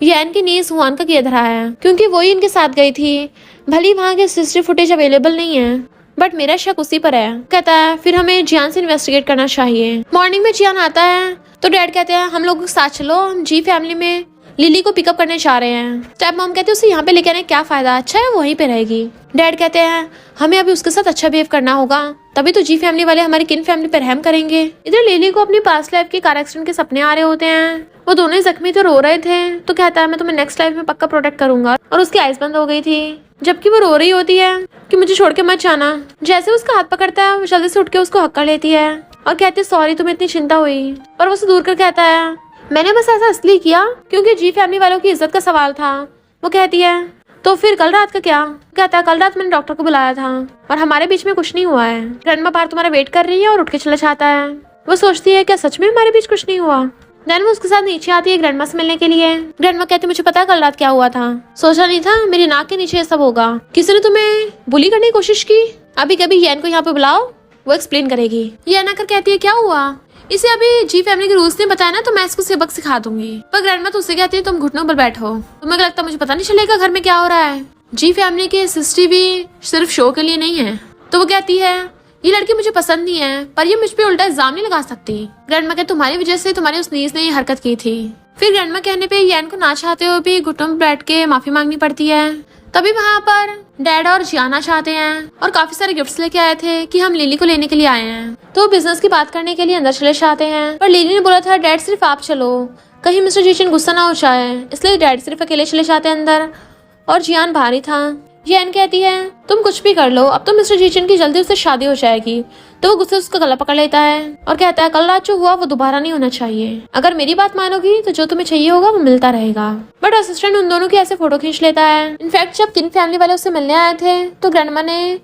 Speaker 1: यान की नीस हुआन का किया धरा है क्योंकि वो ही इनके साथ गई थी। भली वहाँ के सीसीटीवी फुटेज अवेलेबल नहीं है बट मेरा शक उसी पर है। कहता है फिर हमें जियान से इन्वेस्टिगेट करना चाहिए। मॉर्निंग में जियान आता है तो डैड कहते हैं हम लोग साथ चलो, हम जी फैमिली में लिली को पिकअप करने जा रहे हैं। स्टेप मॉम कहते हैं उसे यहाँ पे लेके आने क्या फायदा, अच्छा है वहीं पे रहेगी। डैड कहते हैं हमें अभी उसके साथ अच्छा बिहेव करना होगा, तभी तो जी फैमिली वाले हमारी किन फैमिली पर रहम करेंगे। इधर लिली को अपनी पास्ट लाइफ के कार एक्सीडेंट के सपने आ रहे होते हैं। वो दोनों ही जख्मी थे, रो रहे थे। तो कहता है मैं तुम्हें नेक्स्ट लाइफ में पक्का प्रोटेक्ट करूंगा। और उसकी आइज बंद हो गई थी जबकि वो रो रही होती है कि मुझे छोड़ के मत जाना। जैसे उसका हाथ पकड़ता है वो जल्दी से उठ के उसको हक कर लेती है और कहती है सॉरी तुम्हें इतनी चिंता हुई। पर वो उसे दूर कर कहता है मैंने बस ऐसा इसलिए किया क्योंकि जी फैमिली वालों की इज्जत का सवाल था। वो कहती है तो फिर कल रात का क्या? कहता है कल रात मैंने डॉक्टर को बुलाया था और हमारे बीच में कुछ नहीं हुआ है। ग्रैंडमा बाहर तुम्हारा वेट कर रही है और उठ के चला जाता है। वो सोचती है क्या सच में हमारे बीच कुछ नहीं हुआ? देन वो उसके साथ नीचे आती है ग्रैंडमा से मिलने के लिए। ग्रैंडमा कहती है मुझे पता है कल रात क्या हुआ था, सोचा नहीं था मेरी नाक के नीचे ये सब होगा। किसी ने तुम्हें बुली करने की कोशिश की? अभी कभी यैन को यहाँ पे बुलाओ, वो एक्सप्लेन करेगी। यैन आकर कहती है क्या हुआ? इसे अभी जी फैमिली के रूल्स ने बताया ना तो मैं इसको सबक सिखा दूंगी। पर ग्रैंडमा तो उससे कहती है तुम घुटनों पर बैठो, तुम्हें लगता मुझे पता नहीं चलेगा घर में क्या हो रहा है? जी फैमिली के सीसीटीवी सिर्फ शो के लिए नहीं है। तो वो कहती है ये लड़की मुझे पसंद नहीं है, पर ये मुझ पे उल्टा इल्जाम नहीं लगा सकती। ग्रैंडमा कहती तुम्हारी वजह से तुम्हारे उस नीज ने ये हरकत की थी। फिर ग्रैंडमा कहने पे यैन को ना चाहते हुए भी घुटनों में बैठ के माफी मांगनी पड़ती है। तभी वहाँ पर डैड और जियाना चाहते हैं और काफी सारे गिफ्ट्स लेके आए थे कि हम लिली को लेने के लिए आए हैं। तो बिजनेस की बात करने के लिए अंदर चले जाते हैं, पर लिली ने बोला था डैड सिर्फ आप चलो, कहीं मिस्टर जीचन गुस्सा ना हो जाए, इसलिए डैड सिर्फ अकेले चले जाते हैं अंदर और जियान बाहर ही था। यैन कहती है तुम कुछ भी कर लो, अब तो मिस्टर जीचन की जल्दी उससे शादी हो जाएगी। तो वो गुस्से से उसका गला पकड़ लेता है और कहता है कल रात जो हुआ वो दोबारा नहीं होना चाहिए। अगर मेरी बात मानोगी तो जो तुम्हें चाहिए होगा वो मिलता रहेगा। बट असिस्टेंट उन दोनों की ऐसे फोटो खींच लेता है। इनफैक्ट जब किन फैमिली वाले उससे मिलने आए थे तो ग्रैंडमा ने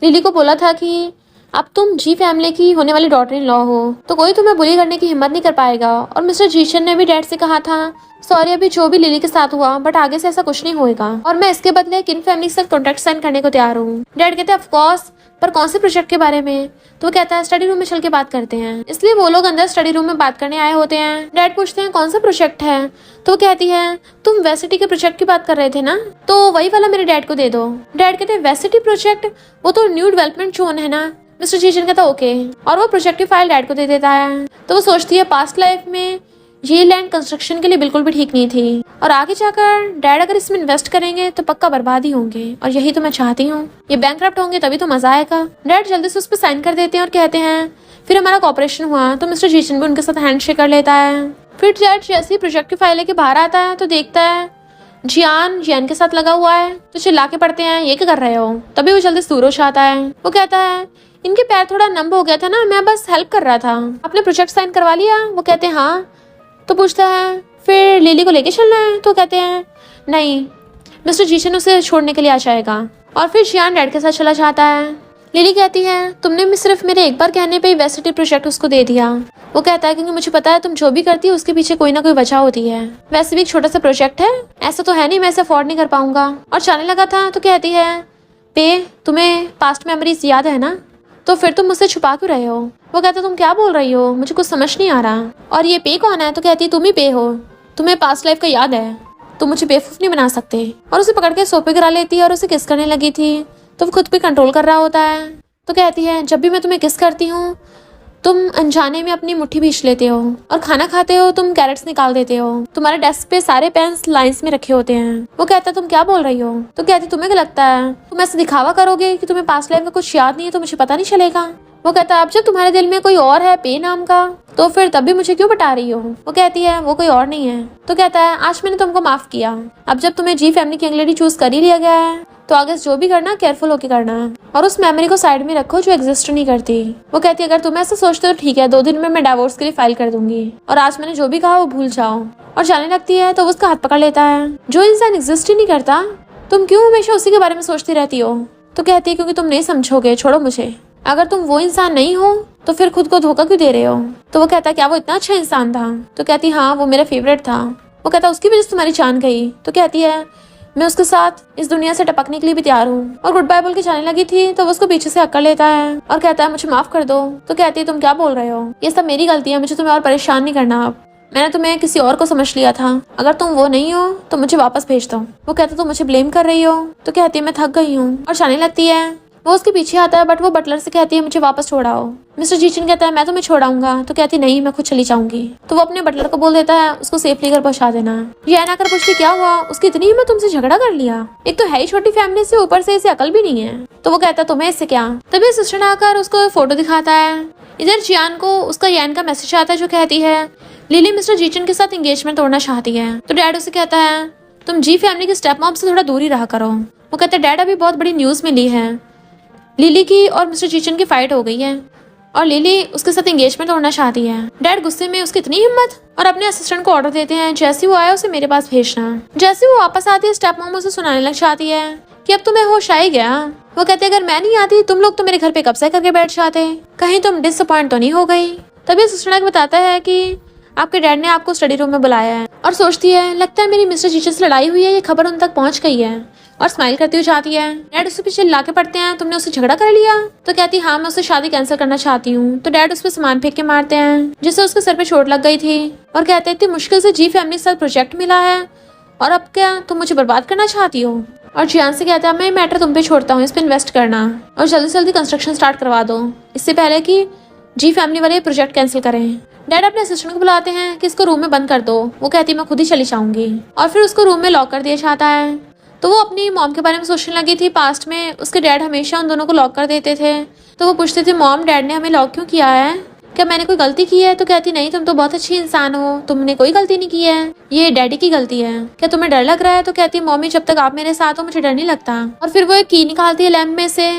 Speaker 1: लिली को बोला था कि अब तुम जी फैमिली की होने वाली डॉटर इन लॉ हो, तो कोई तुम्हें बुली करने की हिम्मत नहीं कर पाएगा। और मिस्टर जीशन ने भी डैड से कहा था सॉरी अभी जो भी लिली के साथ हुआ, बट आगे से ऐसा कुछ नहीं होएगा और मैं इसके बदले किन फैमिली के साथ कॉन्ट्रैक्ट साइन करने को तैयार हूँ। डैड कहते हैं ऑफ कोर्स, पर कौन से प्रोजेक्ट के बारे में? तो वो कहता है स्टडी रूम में चल के बात करते हैं। इसलिए वो लोग अंदर स्टडी रूम में बात करने आए होते हैं। डैड पूछते हैं कौन सा प्रोजेक्ट है? तो वो कहती है तुम वेसिटी के प्रोजेक्ट की बात कर रहे थे ना, तो वही वाला मेरे डैड को दे दो। डैड कहते हैं वेसिटी प्रोजेक्ट, वो तो न्यू डेवलपमेंट जोन है ना। मिस्टर जीशन कहता ओके, और वो प्रोजेक्ट की फाइल डैड को दे देता है। तो वो सोचती है पास्ट लाइफ में ये लैंड कंस्ट्रक्शन के लिए बिल्कुल भी ठीक नहीं थी और आगे जाकर डैड अगर इसमें इन्वेस्ट करेंगे तो पक्का बर्बाद ही होंगे और यही तो मैं चाहती हूँ। ये बैंकरप्ट होंगे तभी तो मजा आएगा। डैड जल्दी से उस पर साइन कर देते हैं और कहते हैं फिर हमारा कॉपरेशन हुआ। तो मिस्टर जीशन भी उनके साथ हैंडशेक कर लेता है। फिर डैड जैसे ही प्रोजेक्ट की फाइल लेके बाहर आता है तो देखता है जियान यैन के साथ लगा हुआ है। तो चिल्ला के पड़ते हैं ये क्या कर रहे हो? तभी वो जल्दी दूर हो जाता है। वो कहता है इनके पैर थोड़ा नंब हो गया था ना, मैं बस हेल्प कर रहा था। आपने प्रोजेक्ट साइन करवा लिया? वो कहते हैं हाँ। तो पूछता है फिर लिली को लेके चलना है? तो कहते हैं नहीं, मिस्टर जीशन उसे छोड़ने के लिए आ जाएगा। और फिर जियान डैड के साथ चला जाता है। लिली कहती है तुमने सिर्फ मेरे एक बार कहने पे ही वेसिटी प्रोजेक्ट उसको दे दिया। वो कहता है क्योंकि मुझे पता है तुम जो भी करती है उसके पीछे कोई ना कोई वजह होती है। वैसे भी एक छोटा सा प्रोजेक्ट है, ऐसा तो है नहीं मैं इसे अफोर्ड नहीं कर पाऊंगा। और जाने लगा था तो कहती है पे तुम्हें पास्ट मेमोरीज याद है ना, तो फिर तुम मुझसे छुपा क्यों रहे हो? वो कहता तुम क्या बोल रही हो, मुझे कुछ समझ नहीं आ रहा। और ये पे कौन है? तो कहती तुम ही पे हो, तुम्हें पास्ट लाइफ का याद है, तुम मुझे बेवकूफ नहीं बना सकते। और उसे पकड़ के सोफे गिरा लेती है और उसे किस करने लगी थी। तो वो खुद पे कंट्रोल कर रहा होता है। तो कहती है जब भी मैं तुम्हें किस करती हूँ तुम अनजाने में अपनी मुट्ठी भींच लेते हो और खाना खाते हो तुम कैरेट्स निकाल देते हो। तुम्हारे डेस्क पे सारे पेन्स लाइंस में रखे होते हैं। वो कहता तुम क्या बोल रही हो? तो कहती तुम्हें क्या लगता है तुम ऐसे दिखावा करोगे कि तुम्हें पास्ट लाइफ का कुछ याद नहीं है तो मुझे पता नहीं चलेगा? वो कहता है अब जब तुम्हारे दिल में कोई और है पे नाम का, तो फिर तब भी मुझे क्यों बता रही हो? वो कहती है वो कोई और नहीं है। तो कहता है आज मैंने तुमको माफ किया, अब जब तुम्हें जी फैमिली की अंगलेडी चूज कर ही लिया गया है तो आगे जो भी करना केयरफुल होके करना है और उस मेमोरी को साइड में रखो जो एग्जिस्ट नहीं करती। वो कहती है अगर तुम ऐसा सोचते हो ठीक है, 2 दिन में मैं डिवोर्स के लिए फाइल कर दूंगी और आज मैंने जो भी कहा वो भूल जाओ। और जाने लगती है तो वो उसका हाथ पकड़ लेता है। जो इंसान एग्जिस्ट ही नहीं करता तुम क्यों हमेशा उसी के बारे में सोचती रहती हो? तो कहती है क्योंकि तुम नहीं समझोगे, छोड़ो मुझे। अगर तुम वो इंसान नहीं हो तो फिर खुद को धोखा क्यों दे रहे हो? तो वो कहता क्या वो इतना अच्छा इंसान था? तो कहती हाँ वो मेरा फेवरेट था। वो कहता उसकी वजह से तुम्हारी जान गई। तो कहती है मैं उसके साथ इस दुनिया से टपकने के लिए भी तैयार हूँ। और गुड बाय बोल के जाने लगी थी तो वो उसको पीछे से अकड़ लेता है और कहता है मुझे माफ कर दो। तो कहती है तुम क्या बोल रहे हो, ये सब मेरी गलती है, मुझे तुम्हें और परेशान नहीं करना। अब मैंने तुम्हें किसी और को समझ लिया था, अगर तुम वो नहीं हो तो मुझे वापस भेज दो। वो कहता तुम मुझे ब्लेम कर रही हो? तो कहती है मैं थक गई हूँ और जाने लगती है। वो उसके पीछे आता है बट वो बटलर से कहती है मुझे वापस छोड़ाओ। मिस्टर जीचन कहता है मैं तुम्हें छोड़ाऊंगा। तो कहती नहीं मैं खुद चली जाऊंगी। तो वो अपने बटलर को बोल देता है उसको सेफली घर पहुंचा देना। ये आना कर पूछती क्या हुआ, उसकी इतनी हिम्मत तुमसे झगड़ा कर लिया? एक तो है ही छोटी फैमिली से, ऊपर से इसे अकल भी नहीं है। तो वो कहता तुम्हें इससे क्या? तभी असिस्टेंट आकर उसको फोटो दिखाता है। इधर जियान को उसका यैन का मैसेज आता है जो कहती है लिली मिस्टर जीचन के साथ एंगेजमेंट तोड़ना चाहती है। तो डैड उसे कहता है तुम जी फैमिली के स्टेप मॉम से थोड़ा दूर ही रहा करो। वो कहता है डैड अभी बहुत बड़ी न्यूज मिली है, लिली की और मिस्टर जीचन की फाइट हो गई है और लिली उसके साथ एंगेजमेंट तोड़ना चाहती है। डैड गुस्से में उसकी इतनी हिम्मत और अपने असिस्टेंट को ऑर्डर देते हैं जैसे वो आया उसे मेरे पास भेजना। जैसे वो वापस आती है स्टेप मॉम उसे सुनाने लग जाती है कि अब तुम्हें होश आ ही गया। वो कहते अगर मैं नहीं आती तुम लोग तो मेरे घर पे कब्जा करके बैठ जाते, कहीं तुम डिसअपॉइंट तो नहीं हो गई। तभी असिस्टेंट बताता है कि आपके डैड ने आपको स्टडी रूम में बुलाया है। और सोचती है लगता है मेरी मिस्टर जीचन से लड़ाई हुई है, ये खबर उन तक पहुंच गई है। और स्माइल करती हुई जाती है। डैड उससे पीछे ला के पड़ते हैं तुमने उससे झगड़ा कर लिया? तो कहती हाँ मैं उससे शादी कैंसिल करना चाहती हूँ। तो डैड उस पर सामान फेंक के मारते हैं जिससे उसके सर पे चोट लग गई थी और कहते इतनी मुश्किल से जी फैमिली के साथ प्रोजेक्ट मिला है और अब क्या तुम मुझे बर्बाद करना चाहती हो? और जियान से कहता है मैं मैटर तुम पे छोड़ता हूँ, इस पे इन्वेस्ट करना और जल्दी से जल्दी कंस्ट्रक्शन स्टार्ट करवा दो, इससे पहले कि जी फैमिली वाले प्रोजेक्ट कैंसिल करें। डैड अपने असिस्टेंट को बुलाते हैं कि इसको रूम में बंद कर दो। वो कहती है मैं खुद ही चली जाऊंगी और फिर उसको रूम में लॉक कर दिया जाता है। तो वो अपनी मॉम के बारे में सोचने लगी थी। पास्ट में उसके डैड हमेशा उन दोनों को लॉक कर देते थे। तो वो पूछते थे मॉम डैड ने हमें लॉक क्यों किया है, क्या मैंने कोई गलती की है? तो कहती नहीं, तुम तो बहुत अच्छी इंसान हो, तुमने कोई गलती नहीं की है, ये डैडी की गलती है। क्या तुम्हें डर लग रहा है? तो कहती है मम्मी जब तक आप मेरे साथ हो मुझे डर नहीं लगता। और फिर वो एक की निकालती है लैम्प में से।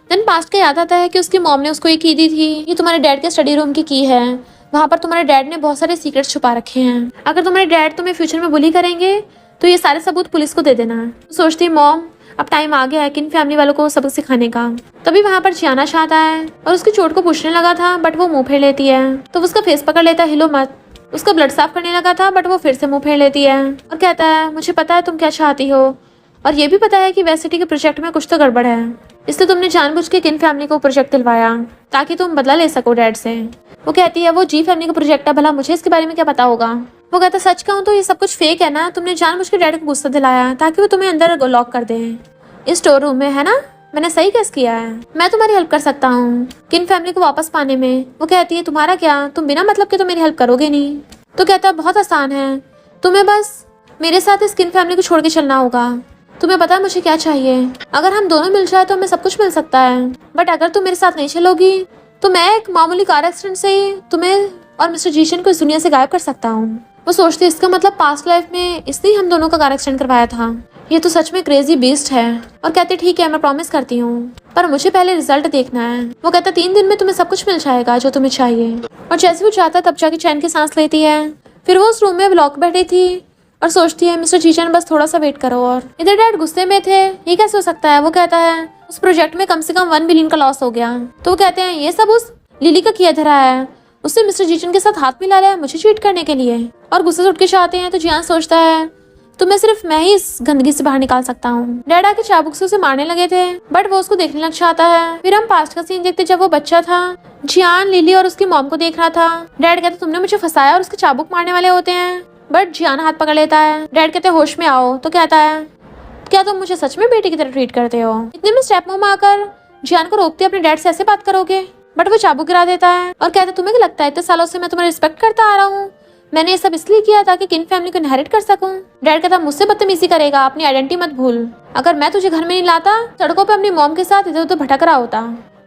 Speaker 1: देन पास्ट का याद आता है कि उसकी मॉम ने उसको एक की दी थी, ये तुम्हारे डैड के स्टडी रूम की की है, वहाँ पर तुम्हारे डैड ने बहुत सारे सीक्रेट्स छुपा रखे हैं। अगर तुम्हारे डैड तुम्हें फ्यूचर में बुली करेंगे तो ये सारे सबूत पुलिस को दे देना। सोचती मॉम अब टाइम आ गया है किन फैमिली वालों को सबक सिखाने का। तभी वहाँ पर जियाना शाह आता है और उसकी चोट को पूछने लगा था बट वो मुंह फेर लेती है। तो उसका फेस पकड़ लेता है, हिलो मत। उसका ब्लड साफ करने लगा था बट वो फिर से मुंह फेर लेती है और कहता है मुझे पता है तुम क्या चाहती हो और ये भी पता है कि वेस्ट सिटी के प्रोजेक्ट में कुछ तो गड़बड़ है, इसलिए तुमने जानबूझ के किन फैमिली को प्रोजेक्ट दिलवाया ताकि तुम बदला ले सको डैड से। वो कहती है वो जी फैमिली का प्रोजेक्ट है, भला मुझे इसके बारे में क्या पता होगा। वो कहता सच कहूँ तो ये सब कुछ फेक है ना, तुमने जानबूझ के डैड को गुस्सा दिलाया ताकि वो तुम्हें अंदर लॉक कर दे इस स्टोर रूम में, है ना? मैंने सही गेस किया है, मैं तुम्हारी हेल्प कर सकता हूँ किन फैमिली को वापस पाने में। वो कहती है तुम्हारा क्या, तुम बिना मतलब के तो मेरी हेल्प करोगे नहीं। तो कहता है बहुत आसान है, तुम्हें बस मेरे साथ इस किन फैमिली को छोड़ के चलना होगा। तुम्हें पता है मुझे क्या चाहिए, अगर हम दोनों मिल जाए तो हमें सब कुछ मिल सकता है, बट अगर तुम मेरे साथ नहीं चलोगी तो मैं एक मामूली कार एक्सीडेंट से ही तुम्हें और मिस्टर जीशन को इस दुनिया से गायब कर सकता हूँ। वो सोचती है इसका मतलब पास्ट लाइफ में इसने हम दोनों का कार एक्सीडेंट करवाया था, ये तो सच में क्रेजी बीस्ट है। और कहते ठीक है मैं प्रॉमिस करती हूँ पर मुझे पहले रिजल्ट देखना है। वो कहता 3 दिन में तुम्हें सब कुछ मिल जाएगा जो तुम्हें चाहिए। और जैसे वो चाहता तब जाके चैन की सांस लेती है। फिर वो उस रूम में ब्लॉक बैठी थी और सोचती है मिस्टर जीशन बस थोड़ा सा वेट करो। और इधर डैड गुस्से में थे, ये कैसे हो सकता है। वो कहता है उस प्रोजेक्ट में कम से कम 1 बिलियन का लॉस हो गया। तो वो कहते हैं ये सब उस लिली का किया धरा है, उसने मिस्टर जीशन के साथ हाथ मिला लिया मुझे चीट करने के लिए। और गुस्से से उठ के चाहते हैं तो जियान सोचता है तो मैं सिर्फ मैं ही इस गंदगी से बाहर निकाल सकता हूँ। डैड आके चाबुक से उसे मारने लगे थे बट वो उसको देखने लग जाता है। फिर हम पास्ट का सीन देखते जब वो बच्चा था, जियान लिली और उसकी मॉम को देख रहा था। डैड कहते तुमने मुझे फंसाया और उसके चाबुक मारने वाले होते हैं, बट जियान हाथ पकड़ लेता है। डैड कहते होश में आओ। तो कहता है क्या तुम मुझे सच में बेटी की तरह ट्रीट करते हो। इतने में स्टेप मॉम आकर जियान को रोकते अपने डैड से ऐसे बात करोगे, बट वो चाबुक गिरा देता है और कहता तुम्हें क्या लगता है इतने सालों से मैं तुम्हें रिस्पेक्ट करता आ रहा हूँ, मैंने ये सब इसलिए किया ताकि किन फैमिली को इनहेरिट कर सकूं। डैड कहता मुझसे बदतमीजी करेगा, अपनी आइडेंटिटी मत भूल, अगर मैं तुझे घर में नहीं लाता सड़कों पे अपनी मॉम के साथ इधर उधर भटक रहा होता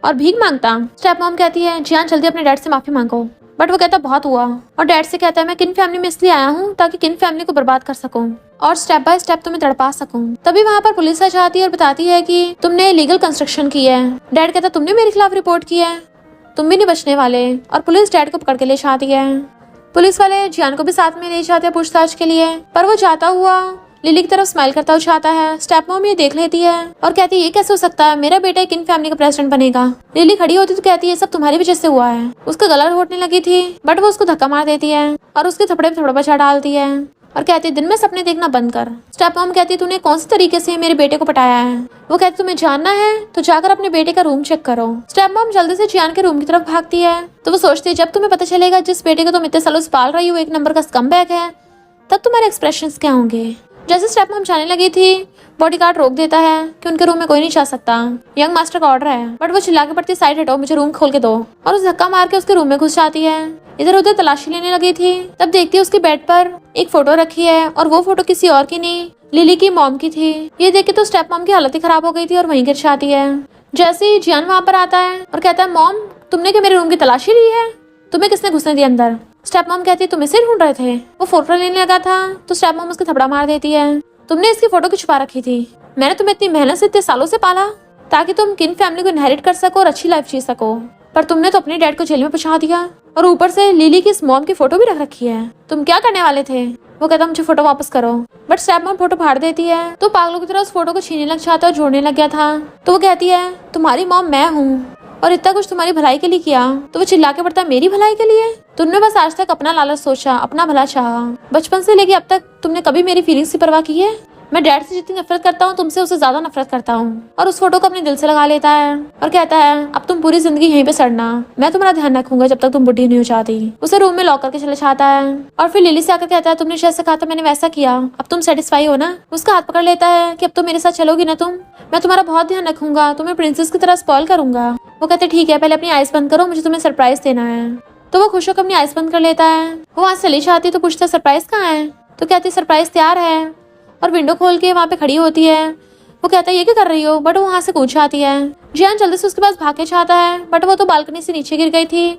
Speaker 1: और भीख मांगता। स्टेप मॉम कहती है जियान जल्दी अपने डैड से माफी मांगो, बट वो कहता बहुत हुआ। और डैड से कहता है मैं किन फैमिली में इसलिए आया हूँ ताकि किन फैमिली को बर्बाद कर सकूं और स्टेप बाय स्टेप तुम्हें तड़पा सकूं। तभी वहाँ पर पुलिस आ जाती है और बताती है कि तुमने लीगल कंस्ट्रक्शन की है। डैड कहता तुमने मेरे खिलाफ रिपोर्ट की है, तुम भी नहीं बचने वाले। और पुलिस डैड को पकड़ के ले जाती है। पुलिस वाले जियान को भी साथ में ले जाते हैं पूछताछ के लिए, पर वो जाता हुआ लिली की तरफ स्माइल करता हुआ जाता है। स्टेप मॉम ये देख लेती है और कहती है ये कैसे हो सकता है, मेरा बेटा किन फैमिली का प्रेसिडेंट बनेगा। लिली खड़ी होती तो कहती है सब तुम्हारी वजह से हुआ है। उसका गला घोटने लगी थी बट वो उसको धक्का मार देती है और उसके थपड़े पे थोड़ा बचा डालती है और कहती है दिन में सपने देखना बंद कर। स्टेप मॉम कहती है तूने कौन से तरीके से मेरे बेटे को पटाया है। वो कहती तुम्हें जानना है तो जाकर अपने बेटे का रूम चेक करो। स्टेप मॉम जल्दी से जियान के रूम की तरफ भागती है। तो वो सोचती है जब तुम्हें पता चलेगा जिस बेटे को तुम इतने सालों से पाल रही हो एक नंबर का स्कमबैग है, तब तुम्हारे एक्सप्रेशंस क्या होंगे। जैसे स्टेप मॉम जाने लगी थी बॉडीगार्ड रोक देता है कि उनके रूम में कोई नहीं जा सकता, यंग मास्टर का ऑर्डर है। बट वो चिल्ला के पड़ती साइड हटो, मुझे रूम खोल के दो, और उस धक्का मार के उसके रूम में घुस जाती है। इधर उधर तलाशी लेने लगी थी तब देखती है उसके बेड पर एक फोटो रखी है और वो फोटो किसी और की नहीं लिली की मॉम की थी। ये देख के तो स्टेप मॉम की हालत ही खराब हो गई थी और वहीं गिर जाती है। जैसे ही जियान वहाँ पर आता है और कहता है मॉम तुमने क्या मेरे रूम की तलाशी ली है, तुम्हें किसने घुसने दिया अंदर। स्टेप मॉम कहती है तुम इसे ढूंढ रहे थे। वो फोटो लेने लगा था तो स्टेप मॉम उसके थपड़ा मार देती है, तुमने इसकी फोटो क्यों छुपा रखी थी, मैंने तुम्हें इतनी मेहनत से इतने सालों से पाला ताकि तुम किन फैमिली को इनहेरिट कर सको और अच्छी लाइफ जी सको, पर तुमने तो अपने डैड को जेल में पहुंचा दिया और ऊपर से लिली की इस मॉम की फोटो भी रख रखी है, तुम क्या करने वाले थे। वो कहता मुझे फोटो वापस करो, बट स्टेप मॉम फोटो फाड़ देती है। तो पागलों की तरह उस फोटो को छीनने लग जाता है और जोड़ने लग गया था। तो वो कहती है तुम्हारी मॉम मैं हूँ और इतना कुछ तुम्हारी भलाई के लिए किया। तो वो चिल्ला के पड़ता है मेरी भलाई के लिए, तुमने बस आज तक अपना लालच सोचा, अपना भला चाहा, बचपन से लेके अब तक तुमने कभी मेरी फीलिंग्स की परवाह की है। मैं डैड से जितनी नफरत करता हूँ तुमसे उससे ज्यादा नफरत करता हूँ। और उस फोटो को अपने दिल से लगा लेता है और कहता है अब तुम पूरी जिंदगी यहीं पे सड़ना, मैं तुम्हारा ध्यान रखूंगा जब तक तुम बुढ़ी नहीं हो जाती। उसे रूम में लॉक करके चले जाता है और फिर लिली से आकर कहता है तुमने जैसा कहा था मैंने वैसा किया, अब तुम सेटिस्फाई हो ना। उसका हाथ पकड़ लेता है कि अब तुम मेरे साथ चलोगी ना तुम, मैं तुम्हारा बहुत ध्यान रखूंगा, तुम्हें प्रिंसेस की तरह स्पॉइल करूंगा। वो कहते ठीक है, पहले अपनी आइस बंद करो, मुझे तुम्हें सरप्राइज देना है। तो वो खुश होकर अपनी आइस बंद कर लेता है। वो वहां से चली जाती तो पूछता सरप्राइज कहाँ है। तो कहती सरप्राइज तैयार है और विंडो खोल के वहाँ पे खड़ी होती है। वो कहता है ये क्या कर रही हो, बट वो वहाँ से कूद जाती है। जियान जल्दी से उसके पास भाग के चाहता है बट वो तो बालकनी से नीचे गिर गई थी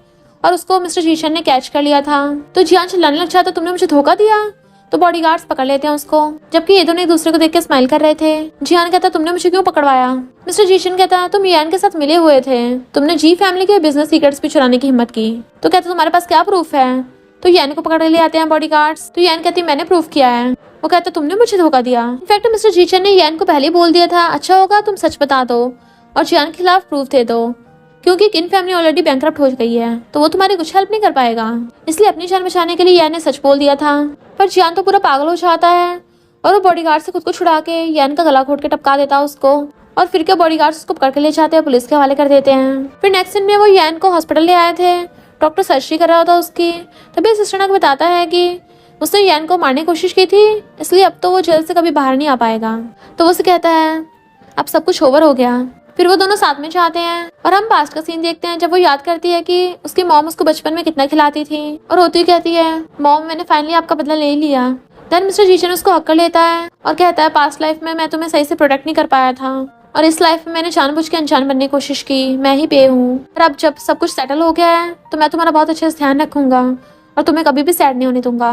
Speaker 1: और उसको मिस्टर जीशन ने कैच कर लिया था। तो जियान चिल्लाने लग जाता तुमने मुझे धोखा दिया। तो बॉडीगार्ड्स पकड़ लेते हैं उसको, जबकि ये दोनों एक दूसरे को देख के स्माइल कर रहे थे। जियान कहता तुमने मुझे क्यों पकड़वाया। मिस्टर जीशन कहता तुम यान के साथ मिले हुए थे, तुमने जी फैमिली के बिजनेस सीक्रेट्स भी चुराने की हिम्मत की। तो कहता तुम्हारे पास क्या प्रूफ है। तो यान को पकड़ ले आते हैं बॉडीगार्ड्स। तो यान कहती मैंने प्रूफ किया है। वो कहता तुमने मुझे धोखा दिया। इनफैक्ट मिस्टर जीशन ने यान को पहले ही बोल दिया था अच्छा होगा तुम सच बता दो और जियान के खिलाफ प्रूफ दे दो, क्योंकि किन फैमिली ऑलरेडी बैंकरप्ट हो गई है तो वो तुम्हारी कुछ हेल्प नहीं कर पाएगा। इसलिए अपनी जान बचाने के लिए यान ने सच बोल दिया था। पर जियान तो पूरा पागल हो जाता है और वो बॉडीगार्ड से खुद को छुड़ा के यान का गला घोट के टपका देता उसको और फिर के बॉडीगार्ड्स उसको पकड़ के ले जाते हैं, पुलिस के हवाले कर देते हैं। फिर नेक्स्ट सीन में वो यान को हॉस्पिटल ले आए थे, डॉक्टर सर्जरी कर रहा होता उसकी। तभी असिस्टेंट बताता है कि उसने यान को मारने की कोशिश की थी, इसलिए अब तो वो जेल से कभी बाहर नहीं आ पाएगा। तो वो उसे कहता है अब सब कुछ ओवर हो गया। फिर वो दोनों साथ में जाते हैं और हम पास्ट का सीन देखते हैं जब वो याद करती है कि उसकी मॉम उसको बचपन में कितना खिलाती थी और रोती कहती है मॉम मैंने फाइनली आपका बदला ले लिया। देन मिस्टर जीशन उसको हक कर लेता है और कहता है पास्ट लाइफ में मैं तुम्हें सही से प्रोटेक्ट नहीं कर पाया था और इस लाइफ में मैंने जानबूझ के अनजान बनने की कोशिश की, मैं ही पे हूँ। पर अब जब सब कुछ सेटल हो गया है तो मैं तुम्हारा बहुत अच्छे से ध्यान रखूंगा और तुम्हें कभी भी सैड नहीं होने दूंगा।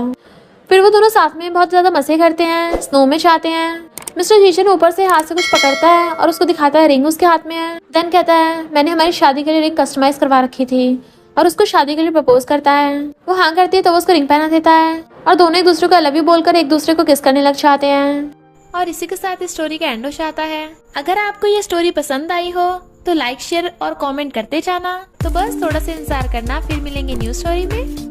Speaker 1: फिर वो दोनों साथ में बहुत ज्यादा मजे करते हैं, स्नो में जाते हैं। मिस्टर जीशन ऊपर से हाथ से कुछ पकड़ता है और उसको दिखाता है रिंग उसके हाथ में है। देन कहता है मैंने हमारी शादी के लिए रिंग कस्टमाइज करवा रखी थी और उसको शादी के लिए प्रपोज करता है। वो हाँ करती है तो वो उसको रिंग पहना देता है और दोनों एक दूसरे को आई लव यू बोलकर एक दूसरे को किस करने लग जाते हैं। और इसी के साथ इस स्टोरी का एंड हो जाता है। अगर आपको ये स्टोरी पसंद आई हो तो लाइक शेयर और कमेंट करते जाना। तो बस थोड़ा सा इंतजार करना, फिर मिलेंगे न्यू स्टोरी में।